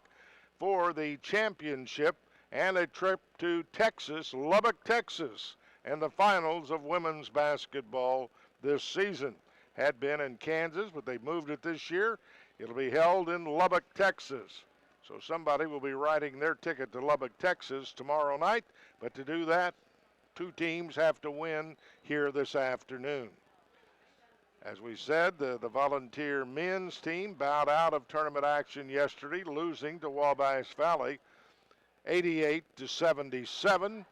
S1: for the championship and a trip to Texas, Lubbock, Texas, and the finals of women's basketball this season. Had been in Kansas, but they moved it this year. It'll be held in Lubbock, Texas. So somebody will be writing their ticket to Lubbock, Texas tomorrow night. But to do that, two teams have to win here this afternoon. As we said, the Volunteer men's team bowed out of tournament action yesterday, losing to Wabash Valley 88-77,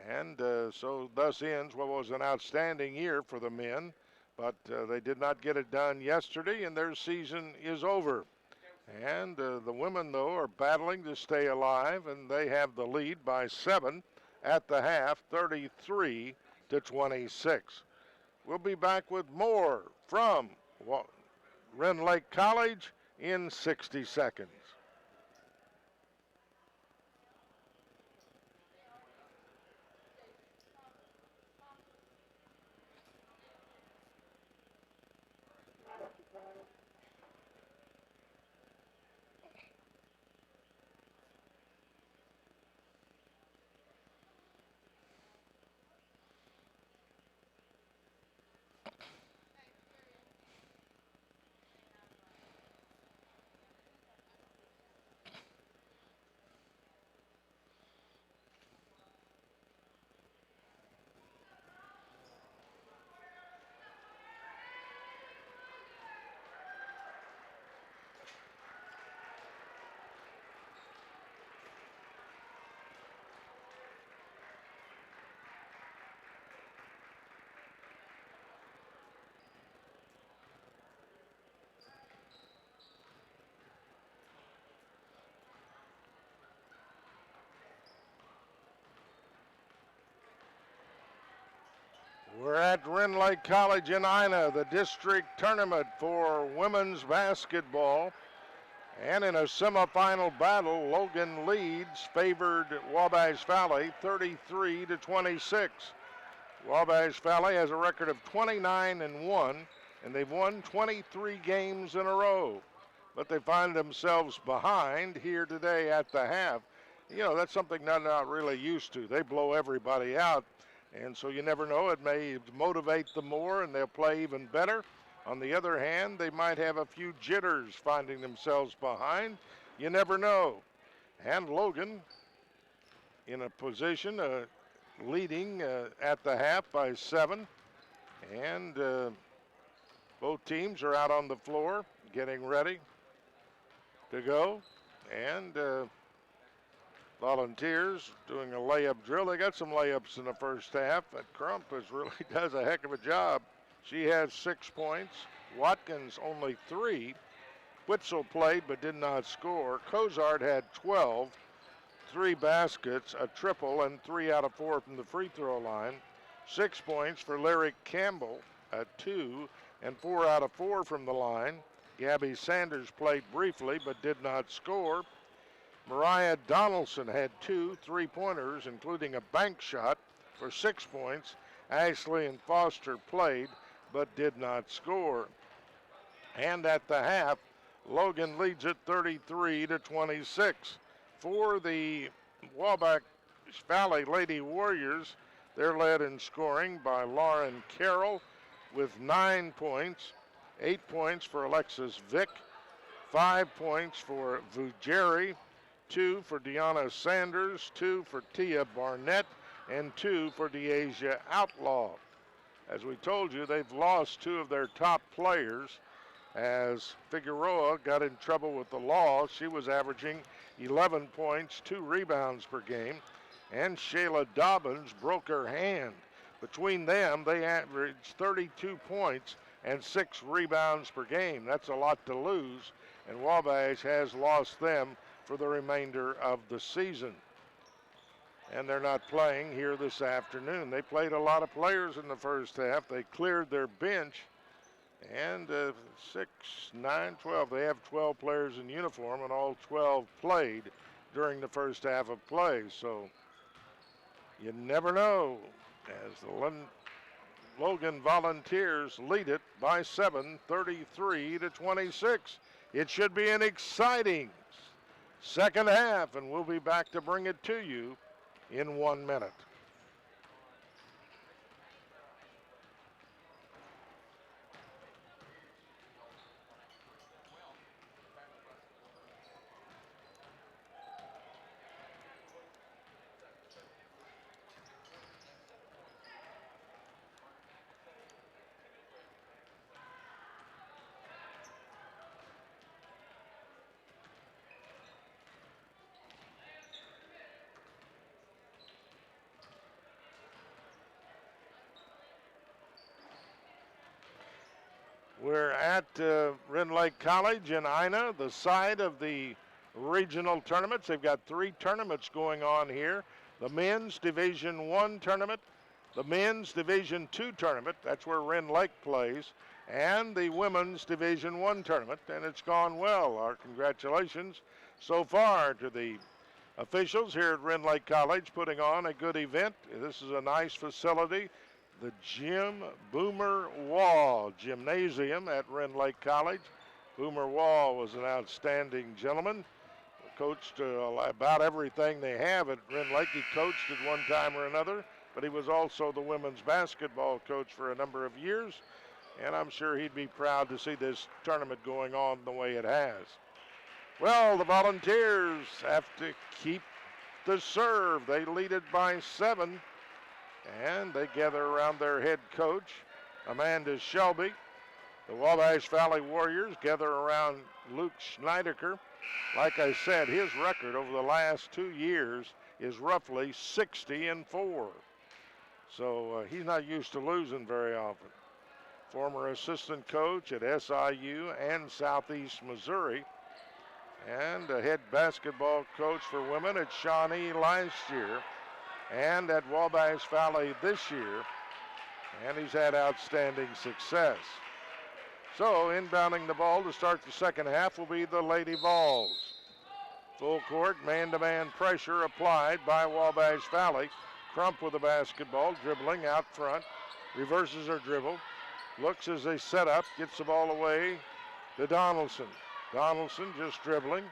S1: and so thus ends what was an outstanding year for the men, but they did not get it done yesterday, and their season is over. And the women, though, are battling to stay alive, and they have the lead by 7 at the half, 33-26. We'll be back with more from Rend Lake College in 60 seconds. We're at Rend Lake College in Ina, the district tournament for women's basketball. And in a semifinal battle, Logan leads, favored Wabash Valley 33-26. Wabash Valley has a record of 29-1, and they've won 23 games in a row. But they find themselves behind here today at the half. You know, that's something they're not really used to. They blow everybody out. And so you never know, it may motivate them more and they'll play even better. On the other hand, they might have a few jitters finding themselves behind. You never know. And Logan in a position leading at the half by 7. And both teams are out on the floor getting ready to go. And Volunteers doing a layup drill. They got some layups in the first half. But Crump really does a heck of a job. She has 6 points. Watkins only 3. Witzel played but did not score. Cozart had 12, 3 baskets, a triple, and 3 out of 4 from the free throw line. 6 points for Lyric Campbell at 2, and 4 out of 4 from the line. Gabby Sanders played briefly but did not score. Mariah Donaldson had 2 3-pointers, including a bank shot for 6 points. Ashley and Foster played but did not score. And at the half, Logan leads it 33-26. For the Wabash Valley Lady Warriors, they're led in scoring by Lauren Carroll with 9 points, 8 points for Alexis Vick, 5 points for Vujeri, 2 for Deanna Sanders, 2 for Tia Barnett, and 2 for DeAsia Outlaw. As we told you, they've lost 2 of their top players as Figueroa got in trouble with the law. She was averaging 11 points, 2 rebounds per game, and Shayla Dobbins broke her hand. Between them, they averaged 32 points and 6 rebounds per game. That's a lot to lose, and Wabash has lost them for the remainder of the season. And they're not playing here this afternoon. They played a lot of players in the first half. They cleared their bench, and 6, 9, 12. They have 12 players in uniform, and all 12 played during the first half of play. So you never know, as the Logan Volunteers lead it by 7, 33-26. It should be an exciting second half, and we'll be back to bring it to you in 1 minute. We're at Wren Lake College in Ina, the site of the regional tournaments. They've got 3 tournaments going on here. The men's Division I tournament, the men's Division II tournament, that's where Wren Lake plays, and the women's Division I tournament, and it's gone well. Our congratulations so far to the officials here at Wren Lake College putting on a good event. This is a nice facility. The Jim Boomer Wall Gymnasium at Wren Lake College. Boomer Wall was an outstanding gentleman. Coached about everything they have at Wren Lake. He coached at one time or another, but he was also the women's basketball coach for a number of years, and I'm sure he'd be proud to see this tournament going on the way it has. Well, the Volunteers have to keep the serve. They lead it by 7. And they gather around their head coach, Amanda Shelby. The Wabash Valley Warriors gather around Luke Schneiderker. Like I said, his record over the last 2 years is roughly 60-4. So he's not used to losing very often. Former assistant coach at SIU and Southeast Missouri. And a head basketball coach for women at Shawnee last year, and at Wabash Valley this year, and he's had outstanding success. So inbounding the ball to start the second half will be the Lady Vols. Full court, man-to-man pressure applied by Wabash Valley. Crump with the basketball, dribbling out front, reverses her dribble, looks as they set up, gets the ball away to Donaldson. Donaldson just dribbling.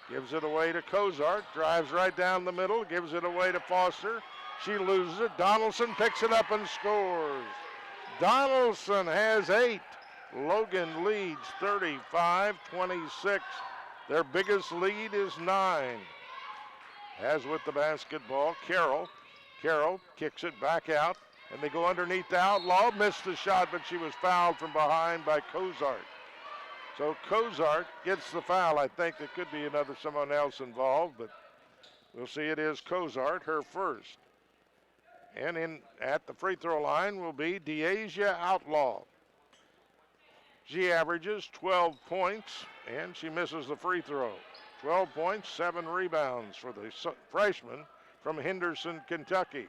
S1: Gives it away to Cozart, drives right down the middle, gives it away to Foster. She loses it. Donaldson picks it up and scores. Donaldson has 8. Logan leads 35-26. Their biggest lead is 9. As with the basketball, Carroll kicks it back out, and they go underneath the outlaw. Missed the shot, but she was fouled from behind by Cozart. So Cozart gets the foul. I think there could be someone else involved, but we'll see. It is Cozart, her first. And in at the free throw line will be DeAsia Outlaw. She averages 12 points, and she misses the free throw. 12 points, 7 rebounds for the freshman from Henderson, Kentucky.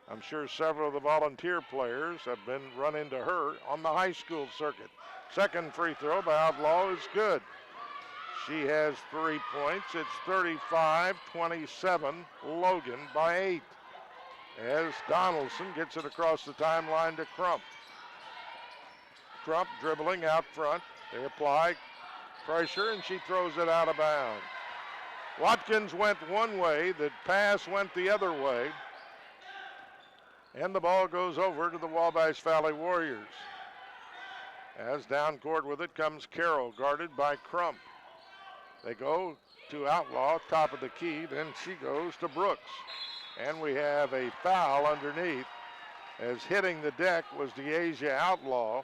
S1: I'm sure several of the volunteer players have been run into her on the high school circuit. Second free throw by Outlaw is good. She has 3 points. It's 35-27, Logan by 8. As Donaldson gets it across the timeline to Crump. Crump dribbling out front. They apply pressure, and she throws it out of bounds. Watkins went one way. The pass went the other way. And the ball goes over to the Wabash Valley Warriors. As down court with it comes Carroll, guarded by Crump. They go to Outlaw, top of the key. Then she goes to Brooks. And we have a foul underneath, as hitting the deck was DeAsia Outlaw,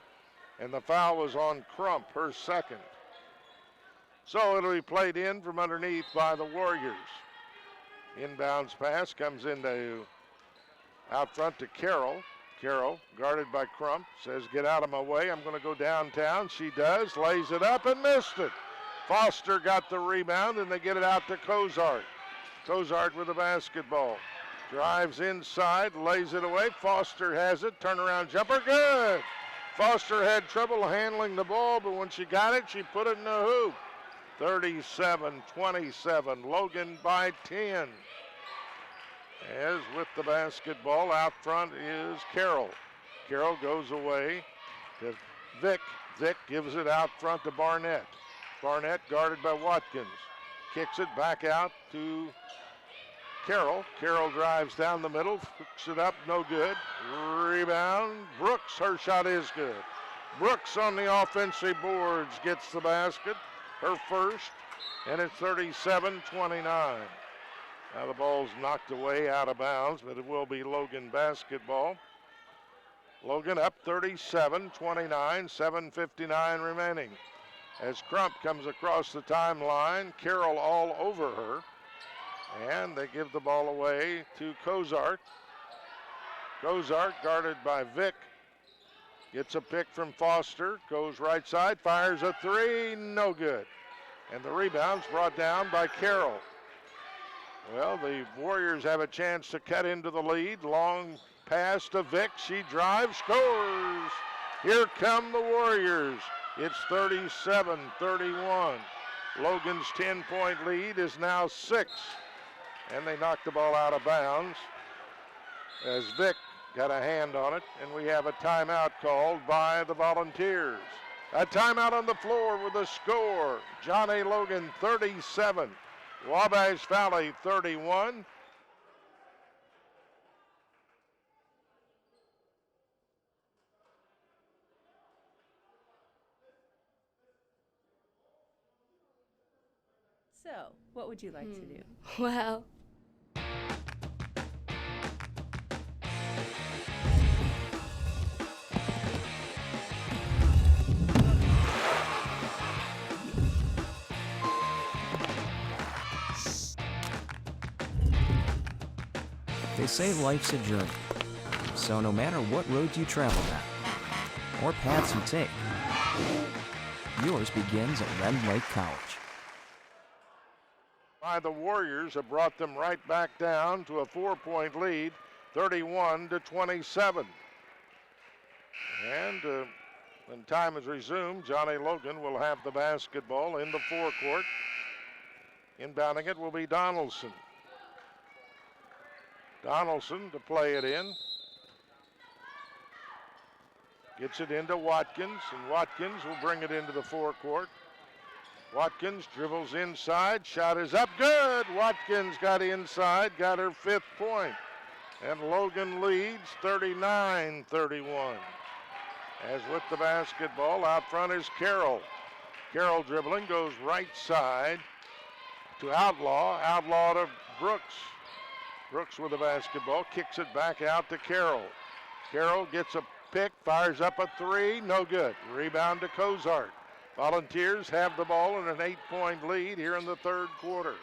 S1: and the foul was on Crump, her second. So it'll be played in from underneath by the Warriors. Inbounds pass comes into out front to Carroll. Carroll, guarded by Crump, says, "Get out of my way. I'm going to go downtown." She does, lays it up and missed it. Foster got the rebound, and they get it out to Cozart. Cozart with the basketball. Drives inside, lays it away. Foster has it. Turnaround jumper, good. Foster had trouble handling the ball, but when she got it, she put it in the hoop. 37-27, Logan by 10. As with the basketball, out front is Carroll. Carroll goes away to Vick. Vick gives it out front to Barnett. Barnett guarded by Watkins. Kicks it back out to Carroll. Carroll drives down the middle, hooks it up, no good. Rebound, Brooks, her shot is good. Brooks on the offensive boards gets the basket, her first, and it's 37-29. Now the ball's knocked away out of bounds, but it will be Logan basketball. Logan up 37-29, 7:59 remaining. As Crump comes across the timeline, Carroll all over her. And they give the ball away to Cozart. Cozart, guarded by Vick, gets a pick from Foster, goes right side, fires a three, no good. And the rebound's brought down by Carroll. Well, the Warriors have a chance to cut into the lead. Long pass to Vick, she drives, scores. Here come the Warriors. It's 37-31. Logan's 10-point lead is now 6. And they knocked the ball out of bounds as Vick got a hand on it, and we have a timeout called by the Volunteers. A timeout on the floor with a score. Johnny Logan 37, Wabash Valley 31.
S2: So, what would you like to do?
S3: Well,
S4: They say life's a journey, so no matter what roads you travel down or paths you take, yours begins at Rend Lake College.
S1: By the Warriors have brought them right back down to a 4-point lead, 31-27. And when time is resumed, Johnny Logan will have the basketball in the forecourt. Inbounding it will be Donaldson. Donaldson to play it in. Gets it into Watkins, and Watkins will bring it into the forecourt. Watkins dribbles inside, shot is up, good! Watkins got inside, got her 5th point. And Logan leads 39-31. As with the basketball, out front is Carroll. Carroll dribbling, goes right side to Outlaw. Outlaw to Brooks. Brooks with the basketball, kicks it back out to Carroll. Carroll gets a pick, fires up a three, no good. Rebound to Cozart. Volunteers have the ball in an 8-point lead here in the third quarter.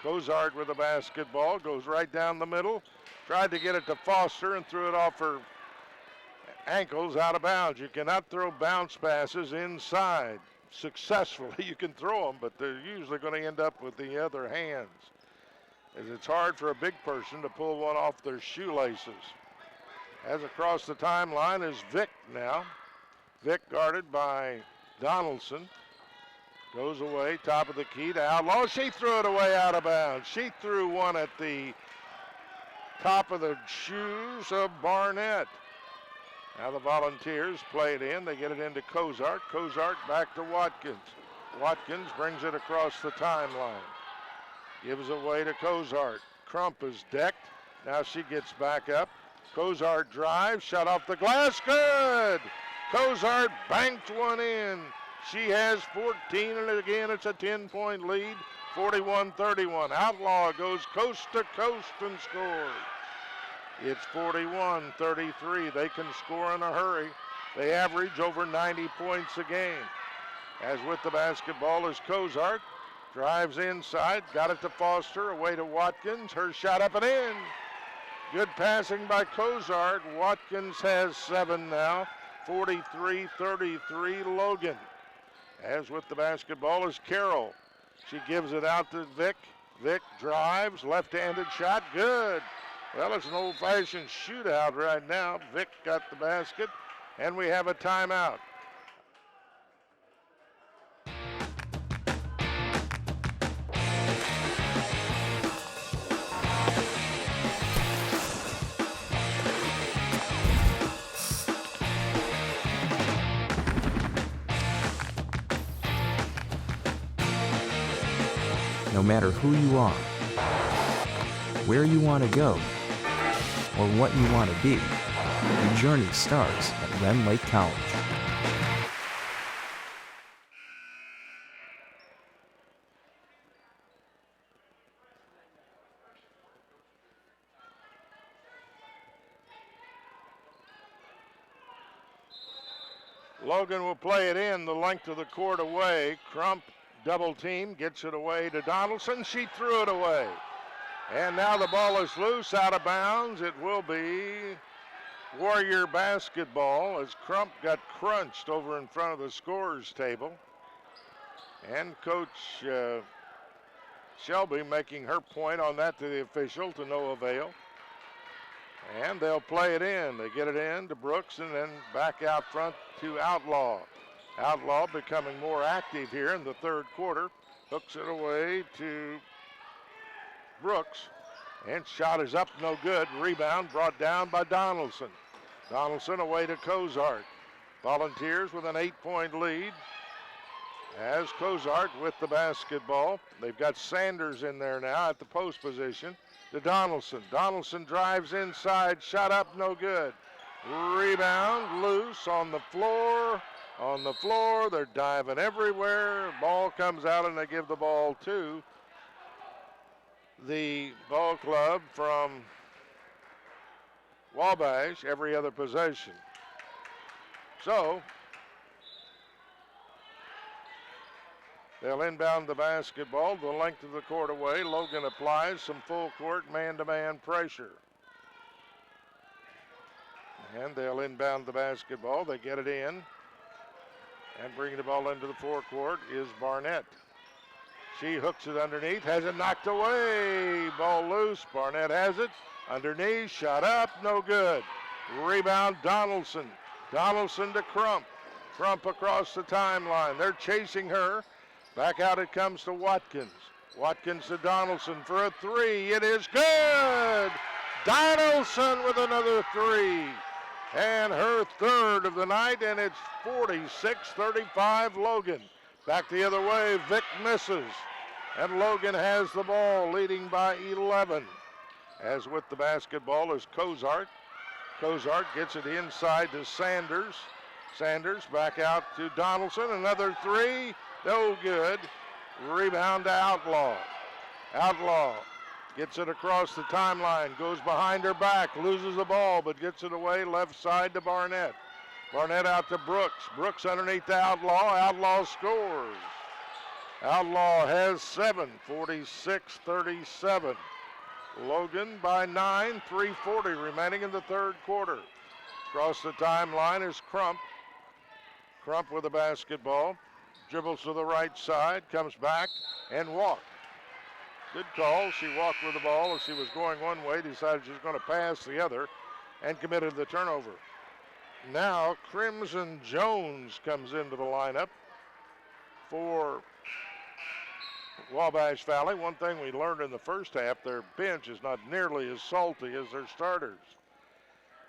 S1: Cozart with the basketball, goes right down the middle. Tried to get it to Foster and threw it off her ankles out of bounds. You cannot throw bounce passes inside successfully. You can throw them, but they're usually going to end up with the other hands, as it's hard for a big person to pull one off their shoelaces. As across the timeline is Vick now. Vick guarded by Donaldson. Goes away, top of the key to Outlaw. She threw it away out of bounds. She threw one at the top of the shoes of Barnett. Now the Volunteers play it in. They get it into Cozart. Cozart back to Watkins. Watkins brings it across the timeline. Gives away to Cozart. Crump is decked. Now she gets back up. Cozart drives, shot off the glass, good! Cozart banked one in. She has 14, and again it's a 10-point lead, 41-31. Outlaw goes coast to coast and scores. It's 41-33. They can score in a hurry. They average over 90 points a game. As with the basketball is Cozart. Drives inside, got it to Foster, away to Watkins. Her shot up and in. Good passing by Cozart. Watkins has 7 now. 43-33 Logan. As with the basketball is Carroll. She gives it out to Vick. Vick drives, left-handed shot, good. Well, it's an old-fashioned shootout right now. Vick got the basket, and we have a timeout.
S4: No matter who you are, where you want to go, or what you want to be, your journey starts at Ren Lake College.
S1: Logan will play it in the length of the court away. Crump double team, gets it away to Donaldson. She threw it away. And now the ball is loose, out of bounds. It will be Warrior basketball as Crump got crunched over in front of the scorer's table. And Coach Shelby making her point on that to the official to no avail. And they'll play it in. They get it in to Brooks and then back out front to Outlaw. Outlaw becoming more active here in the third quarter. Hooks it away to Brooks. And shot is up, no good. Rebound brought down by Donaldson. Donaldson away to Cozart. Volunteers with an 8-point lead. As Cozart with the basketball. They've got Sanders in there now at the post position to Donaldson. Donaldson drives inside, shot up, no good. Rebound loose on the floor. On the floor, they're diving everywhere. Ball comes out and they give the ball to the ball club from Wabash every other possession. So they'll inbound the basketball the length of the court away. Logan applies some full court man-to-man pressure. And they'll inbound the basketball. They get it in. And bringing the ball into the forecourt is Barnett. She hooks it underneath, has it knocked away. Ball loose, Barnett has it. Underneath, shot up, no good. Rebound, Donaldson. Donaldson to Crump. Crump across the timeline. They're chasing her. Back out it comes to Watkins. Watkins to Donaldson for a three. It is good! Donaldson with another three. And her third of the night, and it's 46-35 Logan. Back the other way, Vick misses. And Logan has the ball, leading by 11. As with the basketball is Cozart. Cozart gets it inside to Sanders. Sanders back out to Donaldson. Another three. No good. Rebound to Outlaw. Outlaw gets it across the timeline. Goes behind her back. Loses the ball, but gets it away left side to Barnett. Barnett out to Brooks. Brooks underneath the Outlaw. Outlaw scores. Outlaw has 7, 46-37. Logan by 9, 3:40 remaining in the third quarter. Across the timeline is Crump. Crump with the basketball. Dribbles to the right side, comes back and walked. Good call. She walked with the ball as she was going one way, decided she was going to pass the other, and committed the turnover. Now Crimson Jones comes into the lineup for Wabash Valley. One thing we learned in the first half, their bench is not nearly as salty as their starters.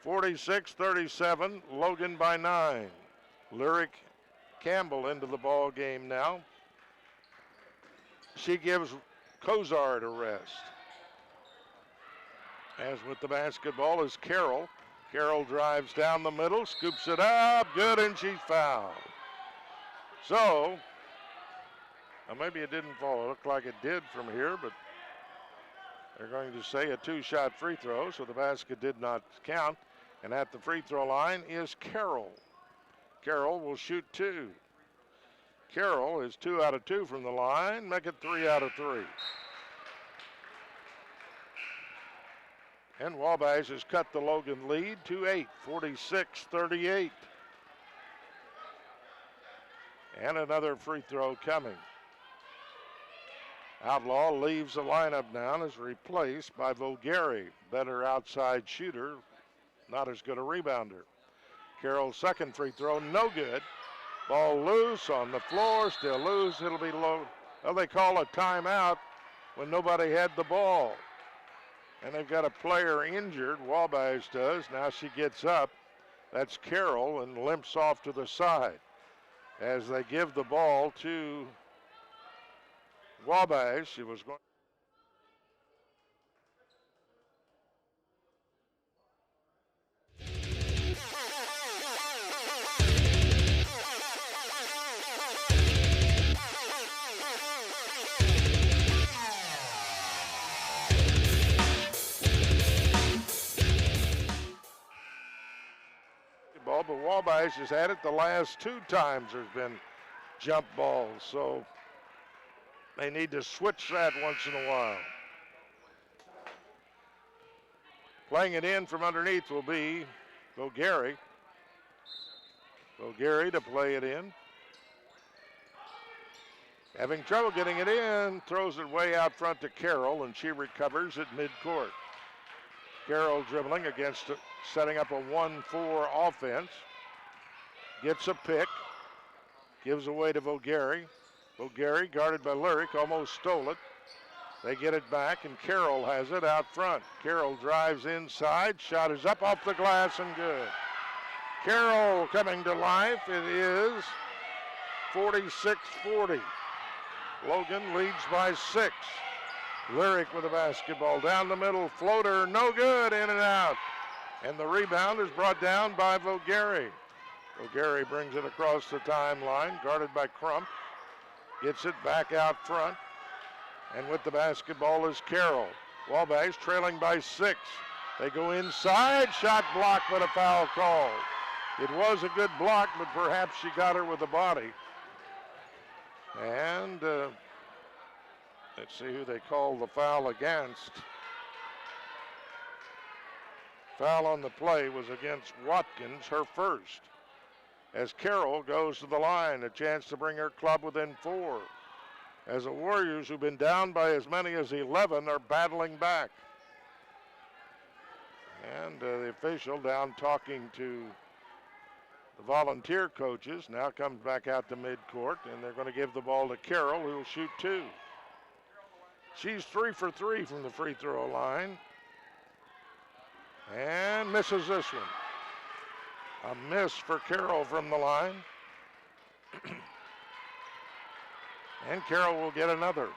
S1: 46-37, Logan by 9. Lyric Campbell into the ball game now. She gives Cozart a rest. As with the basketball is Carroll. Carroll drives down the middle, scoops it up, good, and she's fouled. So, maybe it didn't fall. It looked like it did from here, but they're going to say a 2-shot free throw, so the basket did not count. And at the free throw line is Carroll. Carroll will shoot 2. Carroll is 2 out of 2 from the line, make it 3 out of 3. And Wabash has cut the Logan lead to 8, 46-38. And another free throw coming. Outlaw leaves the lineup now and is replaced by Vogari, better outside shooter, not as good a rebounder. Carroll's second free throw, no good. Ball loose on the floor, still loose. It'll be low. Well, they call a timeout when nobody had the ball. And they've got a player injured, Wabash does. Now she gets up. That's Carroll and limps off to the side as they give the ball to Wabash. She was going. Ball, but Wabash has had it the last 2 times there's been jump balls, so they need to switch that once in a while. Playing it in from underneath will be Vogari. Vogari to play it in. Having trouble getting it in, throws it way out front to Carroll, and she recovers at midcourt. Carroll dribbling against it, setting up a 1-4 offense. Gets a pick, gives away to Vogari. Vogari guarded by Lyric, almost stole it. They get it back, and Carroll has it out front. Carroll drives inside, shot is up off the glass and good. Carroll coming to life. It is 46-40. Logan leads by 6. Lyric with the basketball down the middle, floater, no good, in and out. And the rebound is brought down by Vogari. Vogari brings it across the timeline, guarded by Crump. Gets it back out front. And with the basketball is Carroll. Wabash trailing by 6. They go inside, shot blocked, but a foul called. It was a good block, but perhaps she got her with the body. And let's see who they call the foul against. Foul on the play was against Watkins, her first. As Carroll goes to the line, a chance to bring her club within 4. As the Warriors, who've been down by as many as 11, are battling back. And the official down talking to the volunteer coaches now comes back out to midcourt, and they're going to give the ball to Carroll, who will shoot 2. She's 3 for 3 from the free throw line. And misses this one. A miss for Carroll from the line. And Carroll will get another.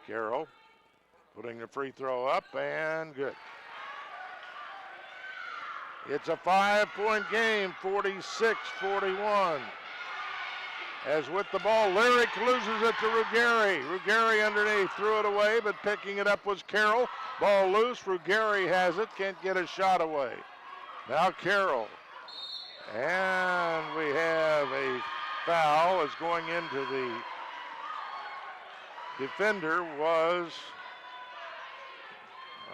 S1: Carroll putting the free throw up and good. It's a 5-point game, 46-41. As with the ball, Lyric loses it to Ruggieri. Ruggieri underneath, threw it away, but picking it up was Carroll. Ball loose, Ruggieri has it, can't get a shot away. Now Carroll. And we have a foul as going into the defender was,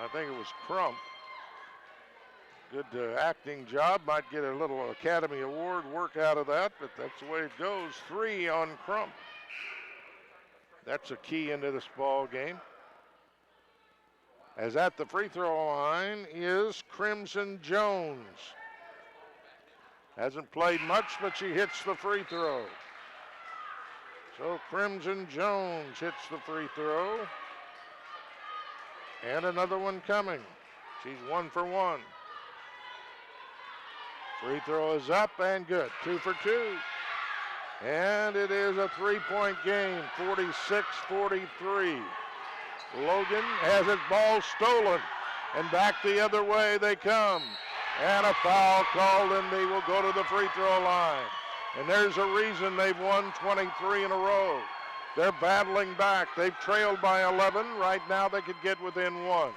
S1: I think it was Crump. Good acting job. Might get a little Academy Award work out of that, but that's the way it goes. 3 on Crump. That's a key into this ball game. As at the free throw line is Crimson Jones. Hasn't played much, but she hits the free throw. So Crimson Jones hits the free throw. And another one coming. She's 1 for 1. Free throw is up and good. 2 for 2. And it is a 3-point game, 46-43. Logan has his ball stolen. And back the other way they come. And a foul called, and they will go to the free throw line. And there's a reason they've won 23 in a row. They're battling back. They've trailed by 11. Right now they could get within 1.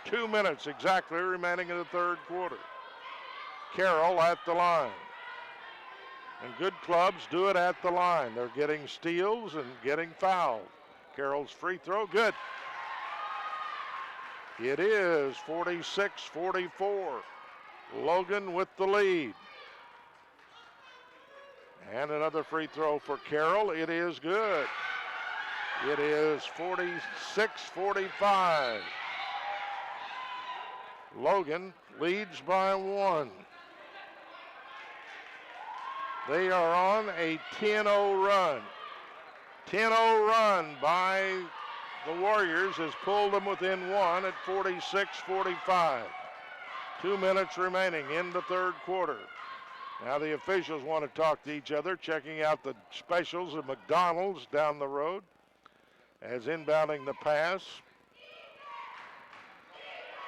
S1: 2 minutes exactly remaining in the third quarter. Carroll at the line. And good clubs do it at the line. They're getting steals and getting fouled. Carroll's free throw, good. It is 46-44. Logan with the lead. And another free throw for Carroll. It is good. It is 46-45. Logan leads by 1. They are on a 10-0 run. 10-0 run by the Warriors has pulled them within 1 at 46-45. 2 minutes remaining in the third quarter. Now the officials want to talk to each other, checking out the specials of McDonald's down the road. As inbounding the pass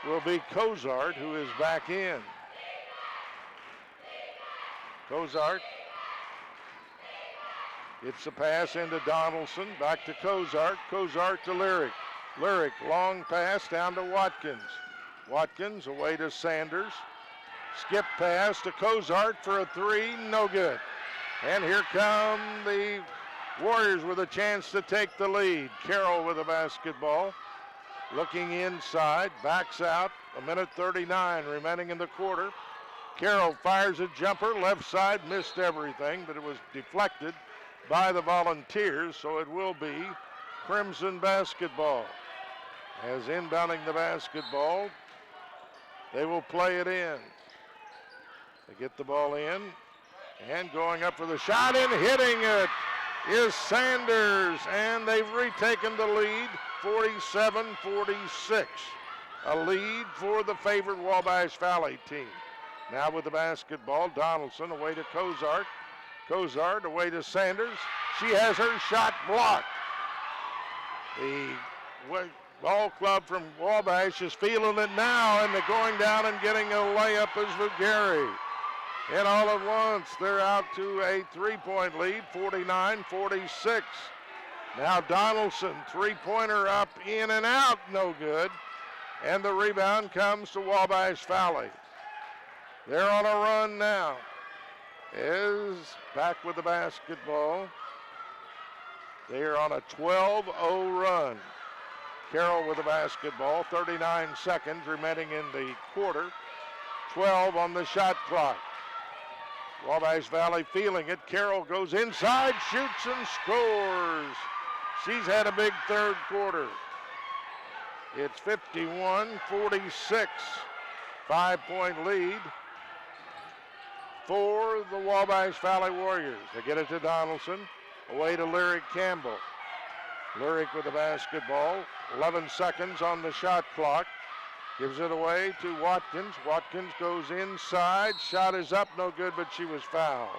S1: will be Cozart, who is back in. Cozart. It's a pass into Donaldson, back to Cozart. Cozart to Lyric. Lyric, long pass down to Watkins. Watkins away to Sanders. Skip pass to Cozart for a 3, no good. And here come the Warriors with a chance to take the lead. Carroll with a basketball. Looking inside, backs out. 1:39 remaining in the quarter. Carroll fires a jumper, left side, missed everything, but it was deflected by the Volunteers, so it will be Crimson basketball. As inbounding the basketball, they will play it in. They get the ball in, and going up for the shot and hitting it is Sanders, and they've retaken the lead, 47-46. A lead for the favored Wabash Valley team. Now with the basketball, Donaldson away to Cozart. Cozart away to Sanders. She has her shot blocked. The ball club from Wabash is feeling it now, and they're going down and getting a layup is Ruggieri. And all at once, they're out to a 3-point lead, 49-46. Now Donaldson, three-pointer up, in and out, no good. And the rebound comes to Wabash Valley. They're on a run now. Is back with the basketball. They are on a 12-0 run. Carroll with the basketball, 39 seconds remaining in the quarter. 12 on the shot clock. Wabash Valley feeling it. Carroll goes inside, shoots and scores. She's had a big third quarter. It's 51-46. 5-point lead for the Wabash Valley Warriors. They get it to Donaldson. Away to Lyric Campbell. Lyric with the basketball. 11 seconds on the shot clock. Gives it away to Watkins. Watkins goes inside. Shot is up, no good, but she was fouled.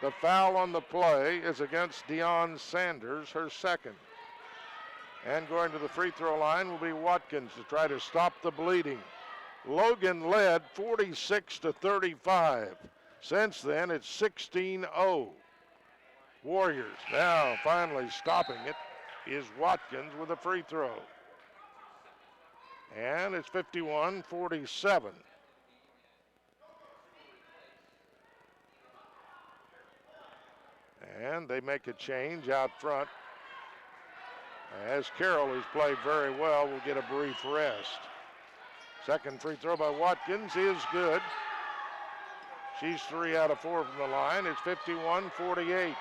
S1: The foul on the play is against Deion Sanders, her second. And going to the free throw line will be Watkins to try to stop the bleeding. Logan led 46-35. Since then, it's 16-0. Warriors now finally stopping it is Watkins with a free throw. And it's 51-47. And they make a change out front. As Carroll, who's played very well, will get a brief rest. Second free throw by Watkins is good. She's 3 out of 4 from the line. It's 51-48.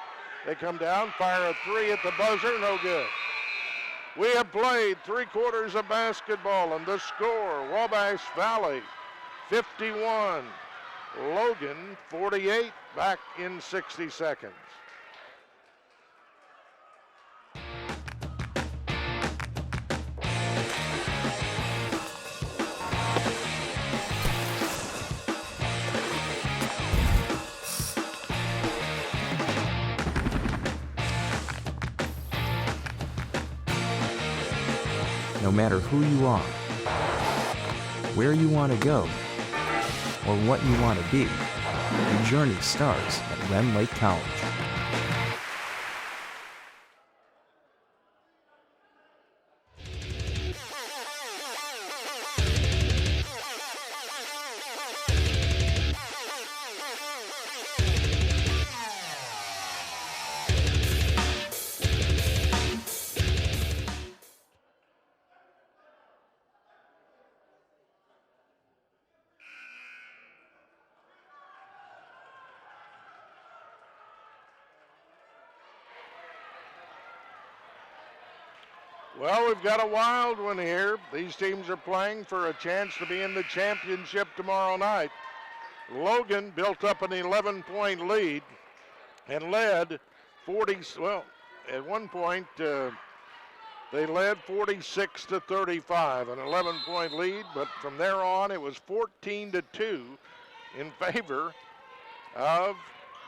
S1: They come down, fire a three at the buzzer, no good. We have played 3 quarters of basketball, and the score, Wabash Valley 51, Logan 48, back in 60 seconds.
S4: No matter who you are, where you want to go, or what you want to be, your journey starts at Rend Lake College.
S1: Well, we've got a wild one here. These teams are playing for a chance to be in the championship tomorrow night. Logan built up an 11-point lead and led 40, well, at one point they led 46-35, an 11-point lead, but from there on it was 14-2 in favor of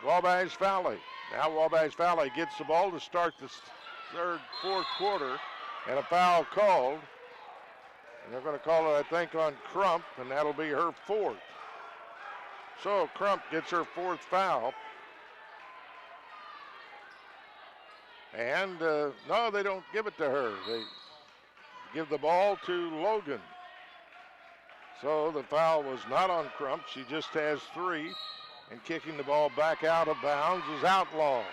S1: Wabash Valley. Now Wabash Valley gets the ball to start the fourth quarter, and a foul called. And they're going to call it, I think, on Crump, and that'll be her fourth. So Crump gets her fourth foul. And no, they don't give it to her. They give the ball to Logan. So the foul was not on Crump. She just has 3. And kicking the ball back out of bounds is Outlaw.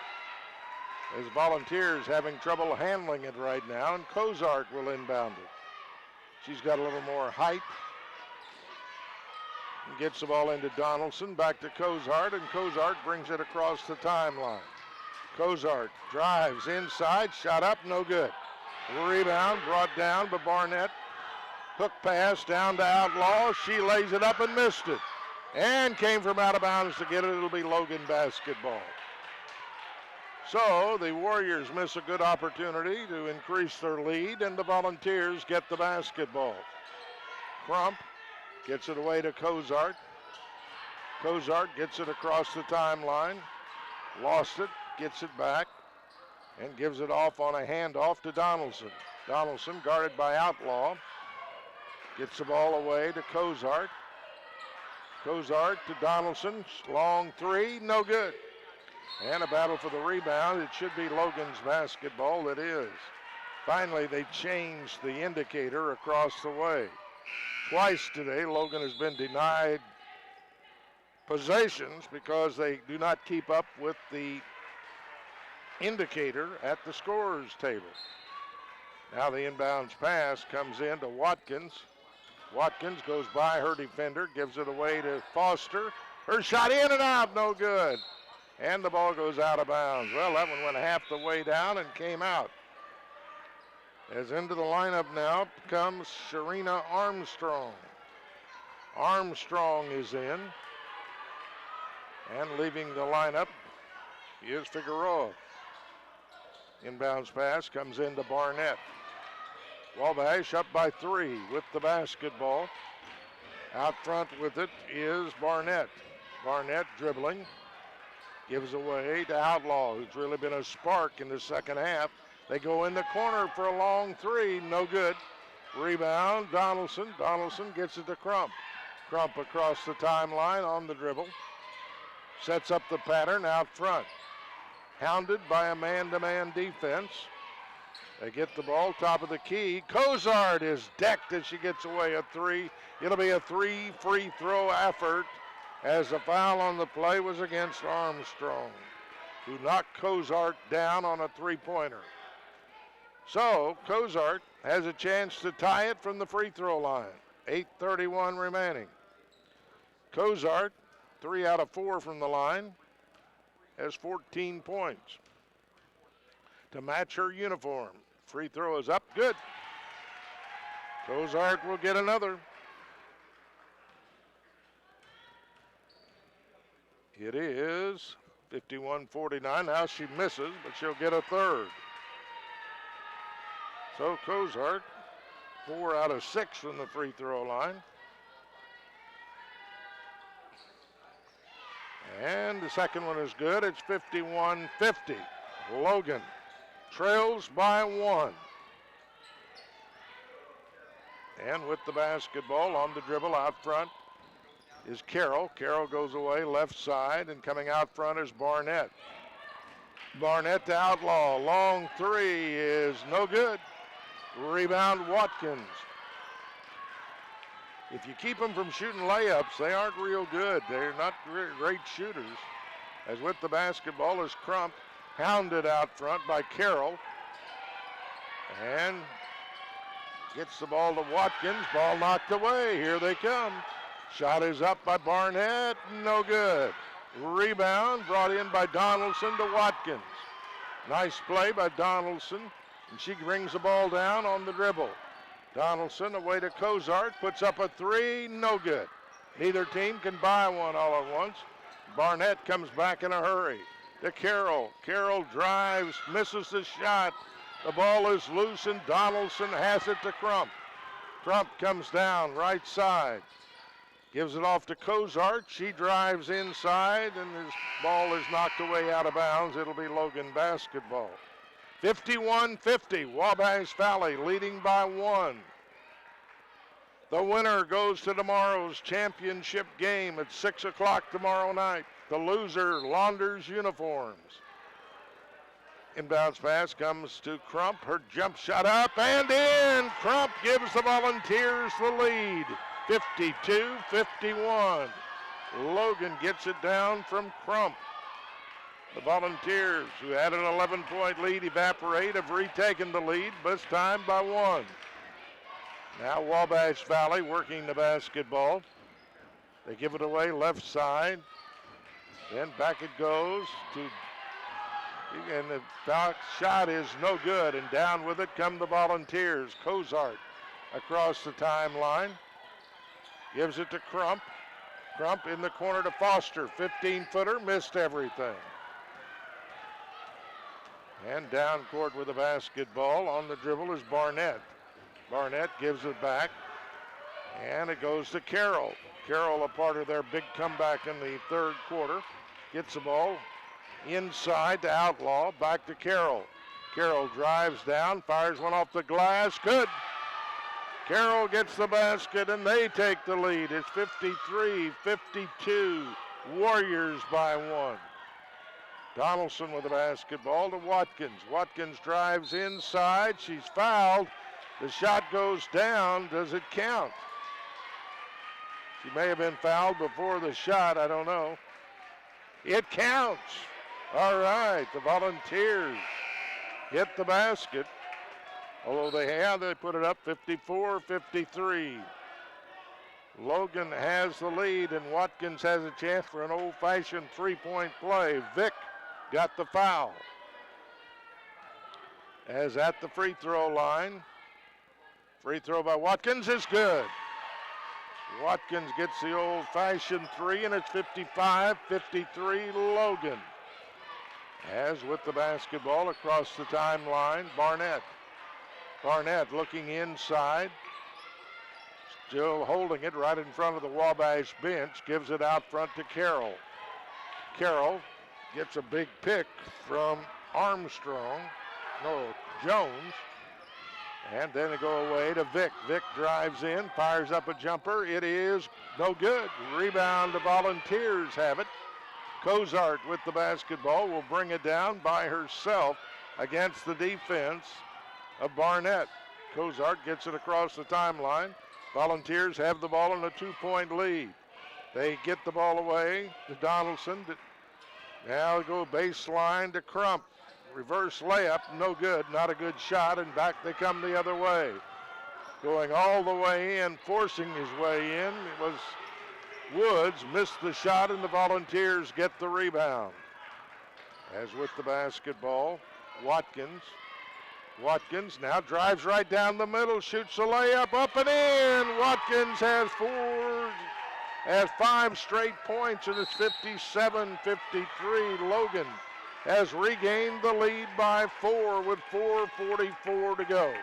S1: As Volunteers having trouble handling it right now, and Kozart will inbound it. She's got a little more height. And gets the ball into Donaldson, back to Kozart, and Kozart brings it across the timeline. Kozart drives inside, shot up, no good. Rebound brought down by Barnett. Hook pass down to Outlaw. She lays it up and missed it. And came from out of bounds to get it. It'll be Logan basketball. So the Warriors miss a good opportunity to increase their lead, and the Volunteers get the basketball. Crump gets it away to Kozart. Kozart gets it across the timeline. Lost it, gets it back, and gives it off on a handoff to Donaldson. Donaldson guarded by Outlaw. Gets the ball away to Kozart. Kozart to Donaldson. Long 3, no good. And a battle for the rebound. It should be Logan's basketball. It is. Finally, they changed the indicator across the way. Twice today, Logan has been denied possessions because they do not keep up with the indicator at the scorer's table. Now the inbounds pass comes in to Watkins. Watkins goes by her defender, gives it away to Foster. Her shot in and out, no good. And the ball goes out of bounds. Well, that one went half the way down and came out. As into the lineup now comes Sharina Armstrong. Armstrong is in. And leaving the lineup is Figueroa. Inbounds pass comes into Barnett. Wabash up by 3 with the basketball. Out front with it is Barnett. Barnett dribbling. Gives away to Outlaw, who's really been a spark in the second half. They go in the corner for a long 3, no good. Rebound, Donaldson. Donaldson gets it to Crump. Crump across the timeline on the dribble. Sets up the pattern out front. Hounded by a man-to-man defense. They get the ball top of the key. Cozart is decked as she gets away a three. It'll be a 3 free throw effort as the foul on the play was against Armstrong, who knocked Cozart down on a three-pointer. So Cozart has a chance to tie it from the free throw line. 8:31 remaining. Cozart, 3 out of 4 from the line, has 14 points to match her uniform. Free throw is up, good. Cozart will get another. It is 51-49. Now she misses, but she'll get a third. So Cozart, 4 out of 6 from the free throw line. And the second one is good. It's 51-50. Logan trails by 1. And with the basketball on the dribble out front is Carroll. Carroll goes away left side, and coming out front is Barnett. Barnett to Outlaw. Long three is no good. Rebound Watkins. If you keep them from shooting layups, they aren't real good. They're not great shooters. As with the basketball is Crump, hounded out front by Carroll. And gets the ball to Watkins. Ball knocked away. Here they come. Shot is up by Barnett. No good. Rebound brought in by Donaldson to Watkins. Nice play by Donaldson. And she brings the ball down on the dribble. Donaldson away to Cozart, puts up a three, no good. Neither team can buy one all at once. Barnett comes back in a hurry to Carroll. Carroll drives, misses the shot. The ball is loose and Donaldson has it to Crump. Crump comes down right side. Gives it off to Cozart. She drives inside and his ball is knocked away out of bounds. It'll be Logan basketball. 51-50, Wabash Valley leading by 1. The winner goes to tomorrow's championship game at 6 o'clock tomorrow night. The loser launders uniforms. Inbounds pass comes to Crump. Her jump shot up and in. Crump gives the Volunteers the lead. 52-51. Logan gets it down from Crump. The Volunteers, who had an 11-point lead, evaporate, have retaken the lead, but this time by 1. Now Wabash Valley working the basketball. They give it away left side. Then back it goes to, and the shot is no good, and down with it come the Volunteers. Cozart across the timeline. Gives it to Crump. Crump in the corner to Foster. 15-footer, missed everything. And down court with the basketball. On the dribble is Barnett. Barnett gives it back. And it goes to Carroll. Carroll, a part of their big comeback in the third quarter. Gets the ball inside to Outlaw. Back to Carroll. Carroll drives down, fires one off the glass. Good. Carroll gets the basket and they take the lead. It's 53-52. Warriors by 1. Donaldson with the basketball to Watkins. Watkins drives inside. She's fouled. The shot goes down. Does it count? She may have been fouled before the shot. I don't know. It counts. All right. The Volunteers hit the basket. Although they put it up 54-53. Logan has the lead and Watkins has a chance for an old-fashioned three-point play. Vick got the foul. As at the free throw line. Free throw by Watkins is good. Watkins gets the old-fashioned three, and it's 55-53 Logan. As with the basketball across the timeline, Barnett. Barnett looking inside. Still holding it right in front of the Wabash bench. Gives it out front to Carroll. Carroll gets a big pick from Jones. And then they go away to Vic. Vic drives in, fires up a jumper. It is no good. Rebound, the Volunteers have it. Cozart with the basketball will bring it down by herself against the defense of Barnett. Cozart gets it across the timeline. Volunteers have the ball in a 2-point lead. They get the ball away to Donaldson. Now go baseline to Crump. Reverse layup, no good, not a good shot, and back they come the other way. Going all the way in, forcing his way in, it was Woods, missed the shot, and the Volunteers get the rebound. As with the basketball, Watkins. Watkins now drives right down the middle, shoots a layup, up and in. Watkins has 5 straight points, and it's 57-53. Logan has regained the lead by 4 with 4:44 to go.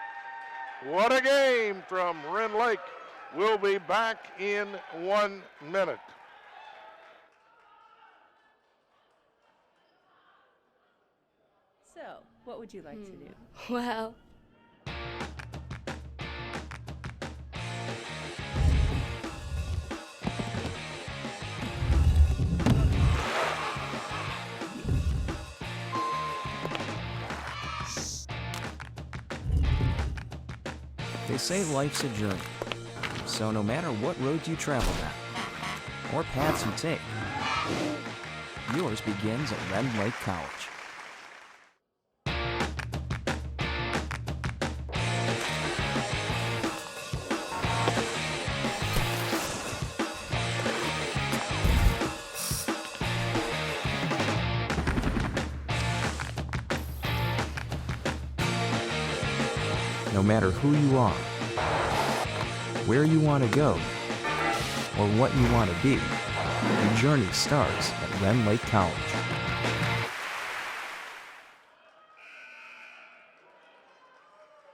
S1: What a game from Rend Lake. We'll be back in 1 minute.
S2: So, what would you like to do?
S3: Well,
S4: They say life's a journey, so no matter what roads you travel down or paths you take, yours begins at Rend Lake College. No matter who you are, where you want to go, or what you want to be, your journey starts at Rend Lake College.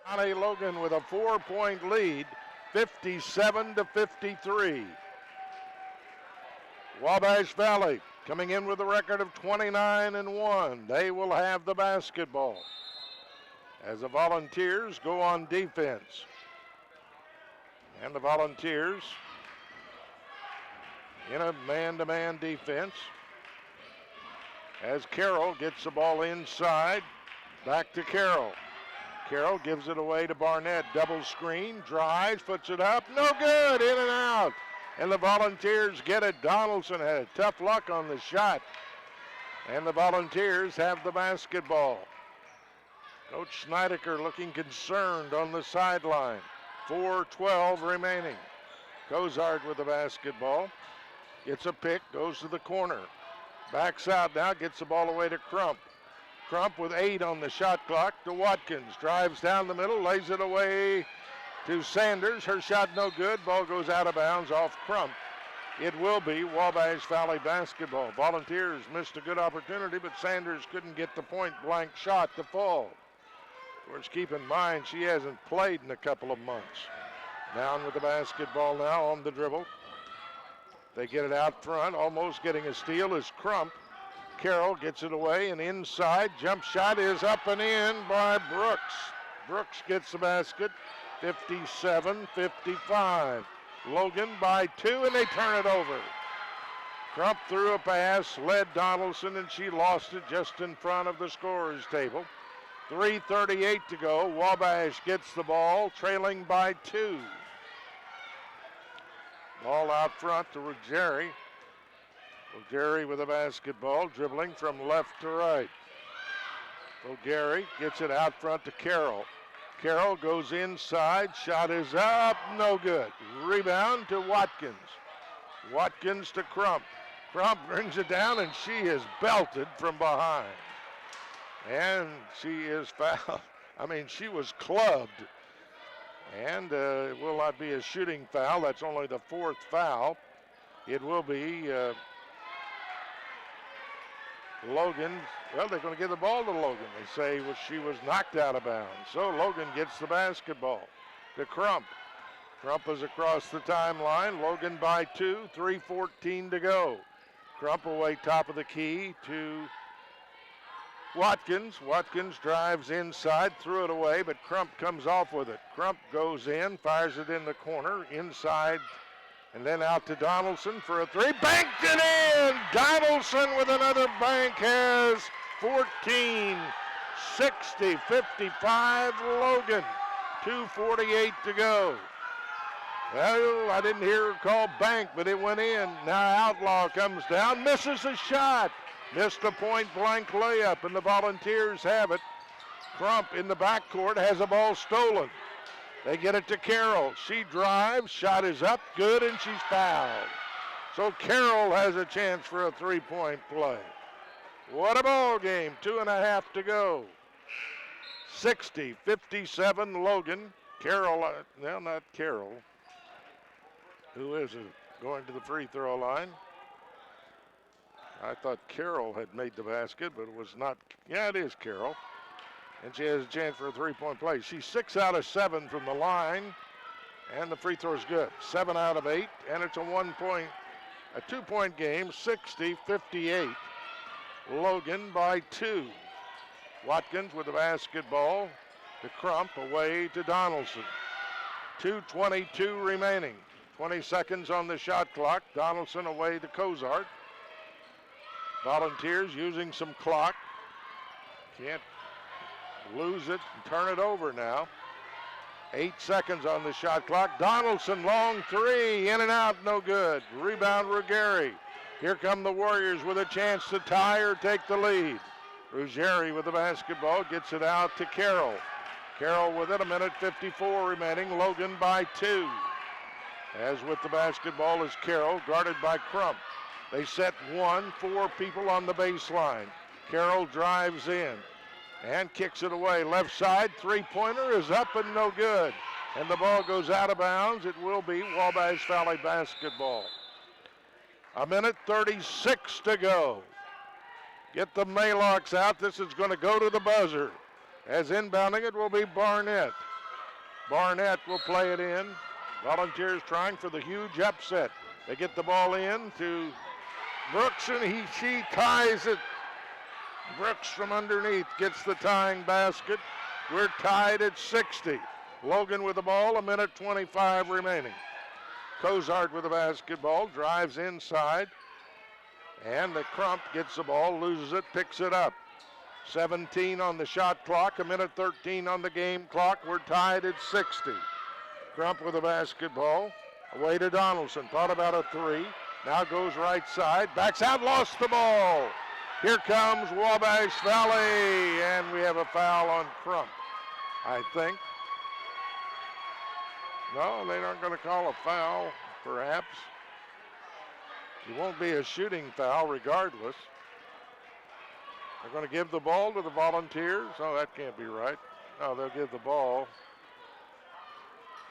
S1: Connie Logan with a 4-point lead, 57-53. Wabash Valley coming in with a record of 29-1. They will have the basketball as the Volunteers go on defense. And the Volunteers in a man-to-man defense as Carroll gets the ball inside. Back to Carroll. Carroll gives it away to Barnett. Double screen, drives, puts it up. No good, in and out. And the Volunteers get it. Donaldson had tough luck on the shot. And the Volunteers have the basketball. Coach Snydeker looking concerned on the sideline. 4:12 remaining. Cozart with the basketball. Gets a pick, goes to the corner. Backs out now, gets the ball away to Crump. Crump with 8 on the shot clock to Watkins. Drives down the middle, lays it away to Sanders. Her shot no good. Ball goes out of bounds off Crump. It will be Wabash Valley basketball. Volunteers missed a good opportunity, but Sanders couldn't get the point-blank shot to fall. Of course, keep in mind, she hasn't played in a couple of months. Down with the basketball now on the dribble. They get it out front, almost getting a steal is Crump. Carroll gets it away and inside. Jump shot is up and in by Brooks. Brooks gets the basket, 57-55. Logan by 2, and they turn it over. Crump threw a pass, led Donaldson, and she lost it just in front of the scorer's table. 3:38 to go. Wabash gets the ball, trailing by 2. Ball out front to Ruggieri. Ruggieri with the basketball, dribbling from left to right. Ruggieri gets it out front to Carroll. Carroll goes inside, shot is up, no good. Rebound to Watkins. Watkins to Crump. Crump brings it down, and she is belted from behind. And she is fouled. I mean, she was clubbed. And it will not be a shooting foul. That's only the 4th foul. It will be Logan. Well, they're going to give the ball to Logan. They say she was knocked out of bounds. So Logan gets the basketball to Crump. Crump is across the timeline. Logan by 2, 3:14 to go. Crump away top of the key to Watkins drives inside, threw it away, but Crump comes off with it. Crump goes in, fires it in the corner, inside, and then out to Donaldson for a three. Banked it in! Donaldson with another bank has 14, 60, 55, Logan. 2:48 to go. Well, I didn't hear her call bank, but it went in. Now Outlaw comes down, misses a shot. Missed a point-blank layup, and the Volunteers have it. Crump in the backcourt has a ball stolen. They get it to Carroll. She drives, shot is up, good, and she's fouled. So Carroll has a chance for a three-point play. What a ball game, 2.5 to go. 60-57 Logan. Carroll, well, not Carroll. Who is it? Going to the free throw line. I thought Carroll had made the basket, but it was not. Yeah, it is Carroll. And she has a chance for a three-point play. She's 6 out of 7 from the line, and the free throw is good. 7 out of 8, and it's a 2-point game, 60-58. Logan by 2. Watkins with the basketball to Crump, away to Donaldson. 2:22 remaining. 20 seconds on the shot clock. Donaldson away to Cozart. Volunteers using some clock. Can't lose it and turn it over now. 8 seconds on the shot clock. Donaldson, long three, in and out, no good. Rebound, Ruggieri. Here come the Warriors with a chance to tie or take the lead. Ruggieri with the basketball, gets it out to Carroll. Carroll with it, 1:54 remaining. Logan by 2. As with the basketball is Carroll, guarded by Crump. They set 4 people on the baseline. Carroll drives in and kicks it away. Left side, three-pointer is up and no good. And the ball goes out of bounds. It will be Wabash Valley basketball. 1:36 to go. Get the Maylocks out. This is going to go to the buzzer. As inbounding it will be Barnett. Barnett will play it in. Volunteers trying for the huge upset. They get the ball in to Brooks, and she ties it. Brooks from underneath gets the tying basket. We're tied at 60. Logan with the ball, 1:25 remaining. Cozart with the basketball, drives inside. And the Crump gets the ball, loses it, picks it up. 17 on the shot clock, 1:13 on the game clock. We're tied at 60. Crump with the basketball, away to Donaldson. Thought about a three. Now goes right side, backs out, lost the ball. Here comes Wabash Valley, and we have a foul on Crump, I think. No, they aren't going to call a foul, perhaps. It won't be a shooting foul regardless. They're going to give the ball to the Volunteers. Oh, that can't be right. No, they'll give the ball.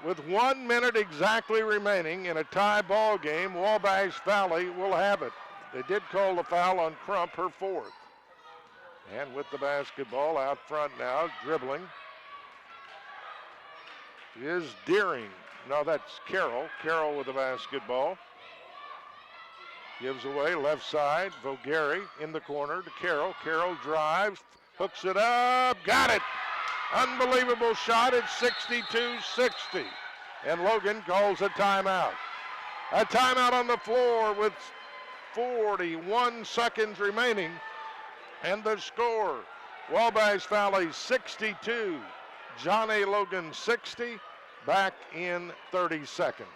S1: With 1 minute exactly remaining in a tie ball game, Wabash Valley will have it. They did call the foul on Crump, her 4th. And with the basketball out front now, dribbling, is Deering. No, that's Carroll. Carroll with the basketball. Gives away left side. Vogari in the corner to Carroll. Carroll drives, hooks it up, got it. Unbelievable shot at 62-60. And Logan calls a timeout. A timeout on the floor with 41 seconds remaining. And the score, Wabash Valley 62, Johnny Logan 60, back in 30 seconds.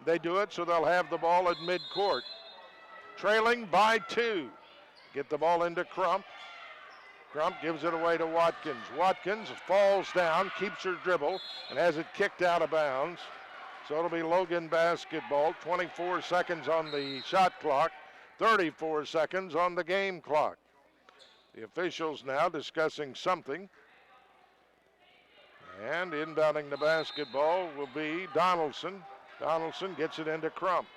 S1: They do it so they'll have the ball at midcourt. Trailing by 2. Get the ball into Crump. Crump gives it away to Watkins. Watkins falls down, keeps her dribble, and has it kicked out of bounds. So it'll be Logan basketball. 24 seconds on the shot clock, 34 seconds on the game clock. The officials now discussing something. And inbounding the basketball will be Donaldson. Donaldson gets it into Crump.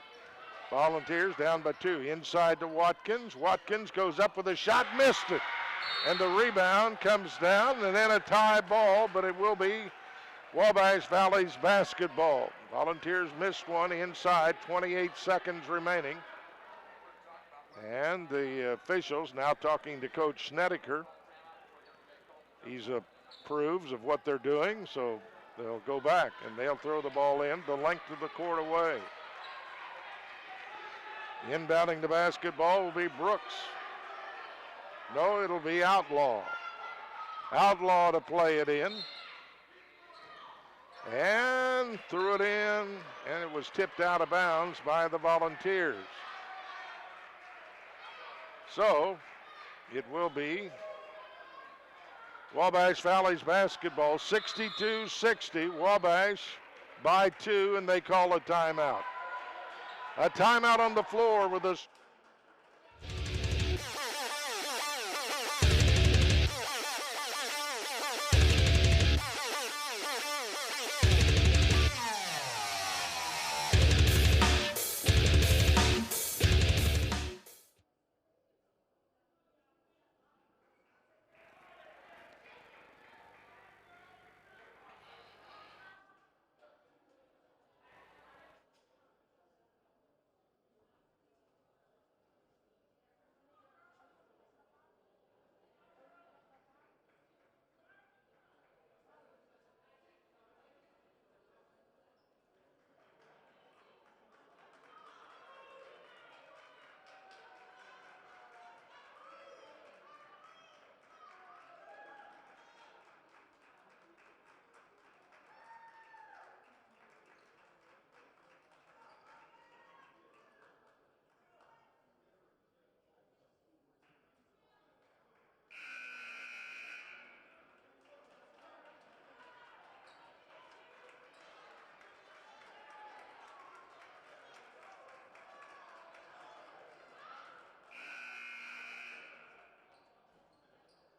S1: Volunteers down by 2. Inside to Watkins. Watkins goes up with a shot, missed it. And the rebound comes down, and then a tie ball, but it will be Wabash Valley's basketball. Volunteers missed one inside, 28 seconds remaining. And the officials now talking to Coach Snedeker. He's approves of what they're doing, so they'll go back, and they'll throw the ball in the length of the court away. Inbounding the basketball will be Brooks. No, it'll be Outlaw. Outlaw to play it in. And threw it in, and it was tipped out of bounds by the Volunteers. So it will be Wabash Valley's basketball, 62-60. Wabash by 2, and they call a timeout. A timeout on the floor with us.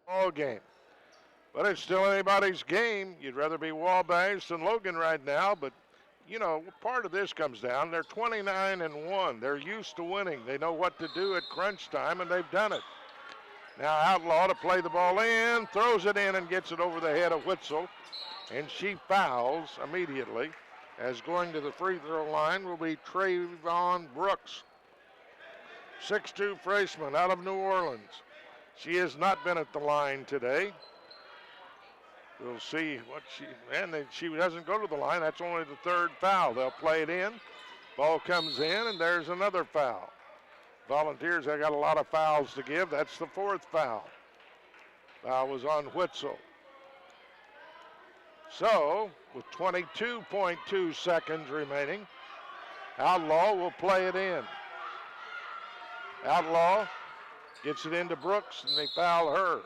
S1: Ball game. But it's still anybody's game. You'd rather be Wabash than Logan right now, but you know, part of this comes down. They're 29-1. They're used to winning. They know what to do at crunch time, and they've done it. Now Outlaw to play the ball in, throws it in and gets it over the head of Witzel, and she fouls immediately. As going to the free throw line will be Trayvon Brooks, 6'2" freshman out of New Orleans. She has not been at the line today. We'll see what she doesn't go to the line. That's only the third foul. They'll play it in. Ball comes in, and there's another foul. Volunteers have got a lot of fouls to give. That's the fourth foul. Foul was on Witzel. So, with 22.2 seconds remaining, Outlaw will play it in. Outlaw gets it into Brooks, and they foul her.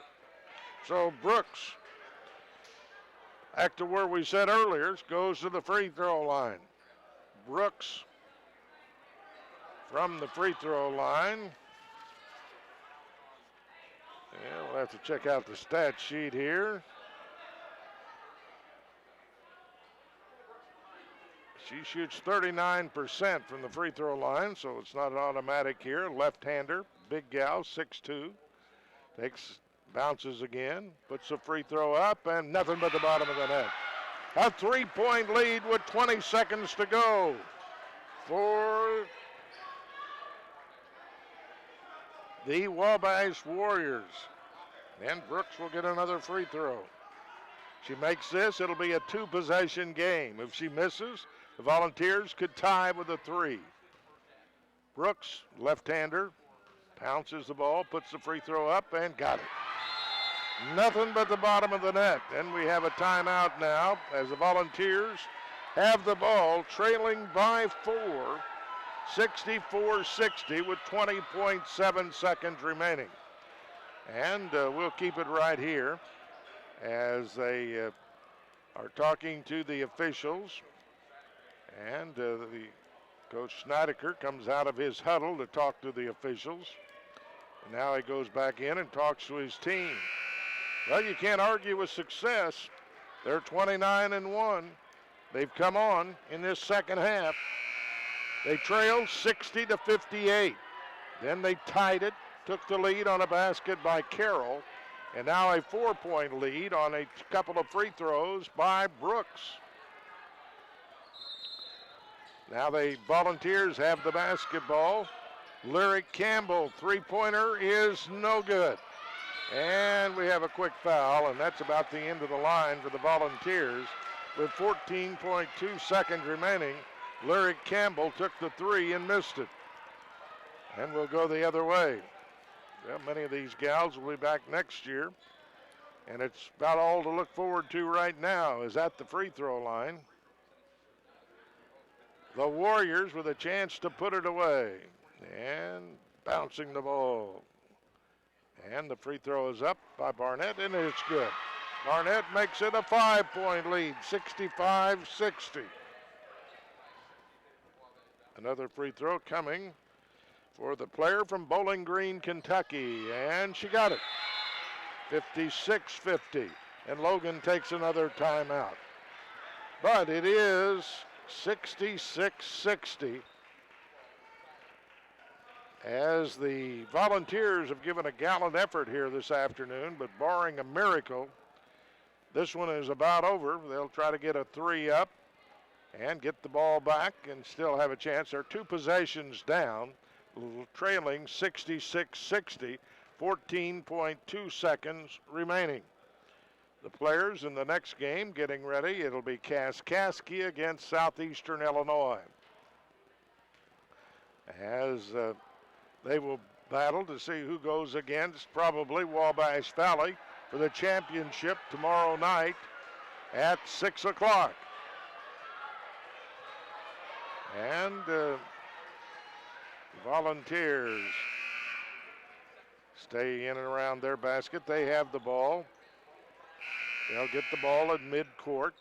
S1: So Brooks, back to where we said earlier, goes to the free throw line. Brooks from the free throw line. Yeah, we'll have to check out the stat sheet here. She shoots 39% from the free throw line, so it's not an automatic here. Left-hander, big gal, 6'2". Bounces again, puts the free throw up, and nothing but the bottom of the net. A 3-point lead with 20 seconds to go for the Wabash Warriors. And Brooks will get another free throw. She makes this, it'll be a 2-possession game. If she misses, the Volunteers could tie with a 3. Brooks, left-hander, pounces the ball, puts the free throw up, and got it. Nothing but the bottom of the net. And we have a timeout now as the Volunteers have the ball, trailing by 4, 64-60 with 20.7 seconds remaining. And we'll keep it right here as they are talking to the officials. And the Coach Snydeker comes out of his huddle to talk to the officials. And now he goes back in and talks to his team. Well, you can't argue with success. They're 29-1. They've come on in this second half. They trailed 60-58. Then they tied it, took the lead on a basket by Carroll, and now a 4-point lead on a couple of free throws by Brooks. Now the Volunteers have the basketball. Lyric Campbell, three-pointer is no good. And we have a quick foul, and that's about the end of the line for the Volunteers. With 14.2 seconds remaining, Lyric Campbell took the three and missed it. And we'll go the other way. Well, many of these gals will be back next year. And it's about all to look forward to right now is at the free throw line. The Warriors with a chance to put it away. And bouncing the ball. And the free throw is up by Barnett, and it's good. Barnett makes it a 5-point lead, 65-60. Another free throw coming for the player from Bowling Green, Kentucky, and she got it. 56-50, and Logan takes another timeout. But it is 66-60 as the Volunteers have given a gallant effort here this afternoon, but barring a miracle, this one is about over. They'll try to get a three up and get the ball back and still have a chance. They're 2 possessions down, trailing 66-60, 14.2 seconds remaining. The players in the next game getting ready. It'll be Kaskaskia against Southeastern Illinois. As they will battle to see who goes against probably Wabash Valley for the championship tomorrow night at 6 o'clock. And Volunteers stay in and around their basket. They have the ball. They'll get the ball at midcourt.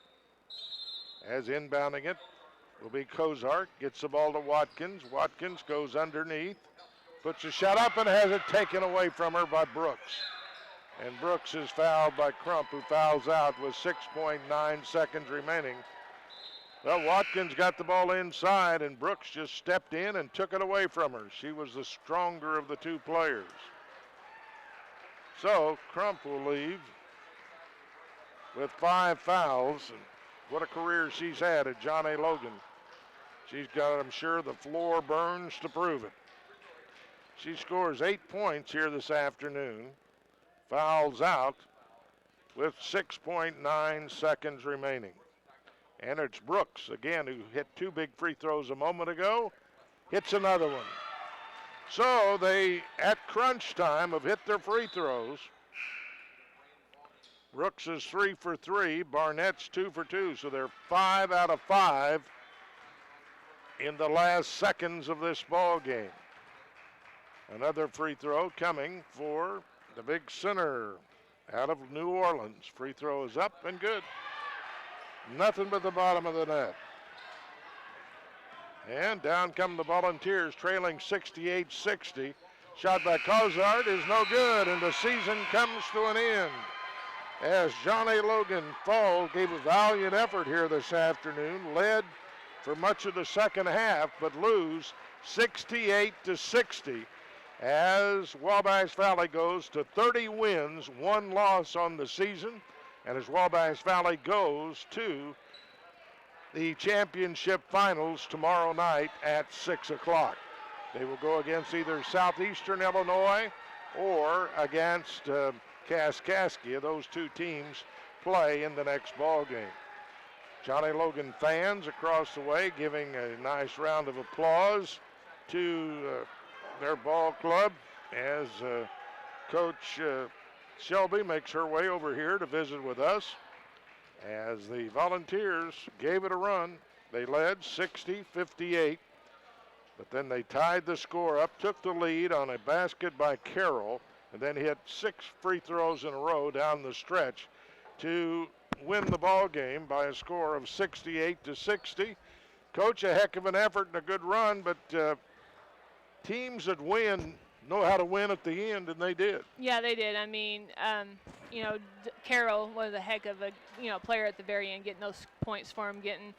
S1: As inbounding it will be Kozark. Gets the ball to Watkins. Watkins goes underneath. Puts a shot up and has it taken away from her by Brooks. And Brooks is fouled by Crump, who fouls out with 6.9 seconds remaining. Well, Watkins got the ball inside, and Brooks just stepped in and took it away from her. She was the stronger of the two players. So Crump will leave with 5 fouls. And what a career she's had at John A. Logan. She's got, I'm sure, the floor burns to prove it. She scores 8 points here this afternoon. Fouls out with 6.9 seconds remaining. And it's Brooks, again, who hit 2 big free throws a moment ago, hits another one. So they, at crunch time, have hit their free throws. Brooks is 3 for 3, Barnett's 2 for 2, so they're 5 out of 5 in the last seconds of this ball game. Another free throw coming for the big center out of New Orleans. Free throw is up and good. Nothing but the bottom of the net. And down come the Volunteers, trailing 68-60. Shot by Cozart is no good, and the season comes to an end. As John A. Logan Fall gave a valiant effort here this afternoon, led for much of the second half, but lose 68-60. As Wabash Valley goes to 30 wins, 1 loss on the season, and as Wabash Valley goes to the championship finals tomorrow night at 6 o'clock. They will go against either Southeastern Illinois or against Kaskaskia. Those 2 teams play in the next ball game. Johnny Logan fans across the way giving a nice round of applause to their ball club as Coach Shelby makes her way over here to visit with us. As the Volunteers gave it a run, they led 60-58, but then they tied the score up, took the lead on a basket by Carroll, and then hit 6 free throws in a row down the stretch to win the ball game by a score of 68-60. Coach, a heck of an effort and a good run, but teams that win know how to win at the end, and they did.
S3: Yeah, they did. I mean, Carroll was a heck of a, player at the very end, getting those points for him, getting,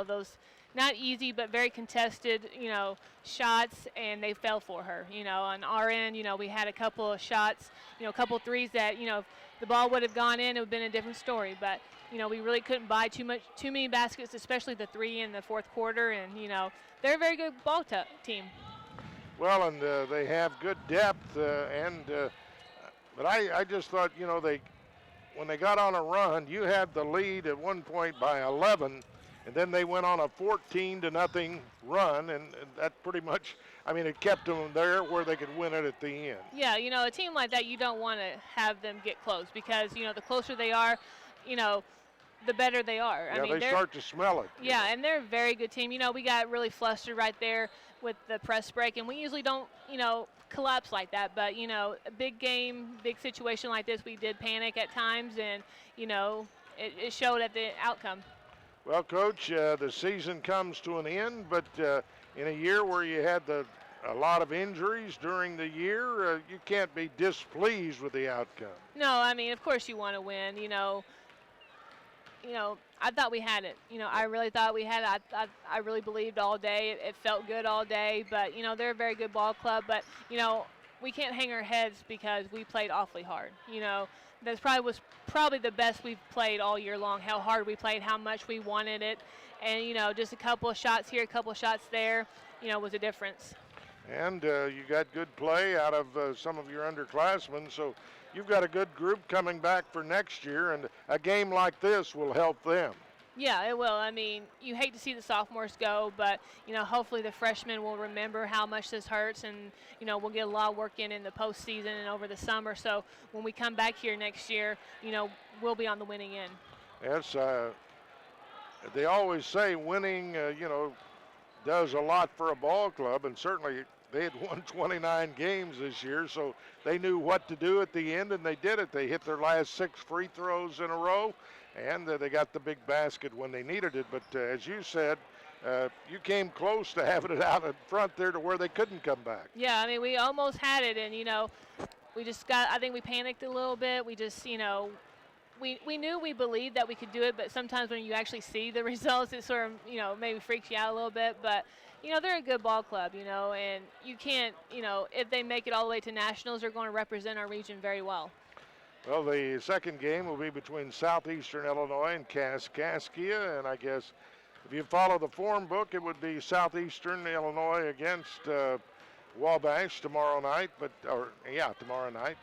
S3: those not easy but very contested, shots, and they fell for her. On our end, we had a couple of shots, a couple threes that, if the ball would have gone in, it would have been a different story. But, we really couldn't buy too many baskets, especially the 3 in the fourth quarter, and, they're a very good ball team.
S1: Well, and they have good depth, but I just thought, when they got on a run, you had the lead at one point by 11, and then they went on a 14-0 run, and that pretty much, it kept them there where they could win it at the end.
S3: Yeah, a team like that, you don't want to have them get close because, the closer they are, the better they are.
S1: Yeah, they start to smell it.
S3: Yeah, and they're a very good team. We got really flustered right there with the press break, and we usually don't, collapse like that. But, a big game, big situation like this, we did panic at times, and, it showed at the outcome.
S1: Well, Coach, the season comes to an end, but in a year where you had a lot of injuries during the year, you can't be displeased with the outcome.
S3: No, of course you want to win, I thought we had it. I really thought we had it. I really believed all day. It felt good all day. But, they're a very good ball club. But, we can't hang our heads because we played awfully hard. That was probably the best we've played all year long, how hard we played, how much we wanted it. And, just a couple of shots here, a couple of shots there, was a difference.
S1: And you got good play out of some of your underclassmen. So you've got a good group coming back for next year, and a game like this will help them.
S3: Yeah, it will. You hate to see the sophomores go, but, hopefully the freshmen will remember how much this hurts, and, we'll get a lot of work in the postseason and over the summer. So when we come back here next year, we'll be on the winning end.
S1: Yes, they always say winning, does a lot for a ball club, and certainly they had won 29 games this year, so they knew what to do at the end, and they did it. They hit their last 6 free throws in a row, and they got the big basket when they needed it. But as you said, you came close to having it out in front there to where they couldn't come back.
S3: Yeah, we almost had it, and, we just I think we panicked a little bit. We just, we knew we believed that we could do it, but sometimes when you actually see the results, it sort of, maybe freaks you out a little bit. But, they're a good ball club, and you can't, if they make it all the way to nationals, they're going to represent our region very well.
S1: Well, the second game will be between Southeastern Illinois and Kaskaskia, and I guess if you follow the form book, it would be Southeastern Illinois against Wabash tomorrow night. Tomorrow night.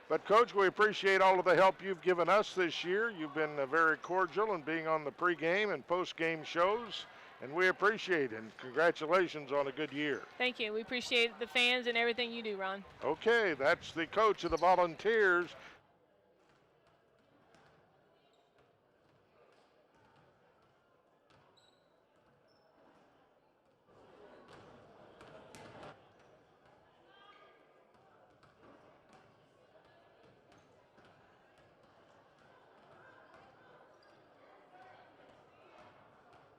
S1: But, Coach, we appreciate all of the help you've given us this year. You've been very cordial in being on the pregame and postgame shows, and we appreciate it. And congratulations on a good year.
S3: Thank you. We appreciate the fans and everything you do, Ron.
S1: Okay, that's the coach of the Volunteers,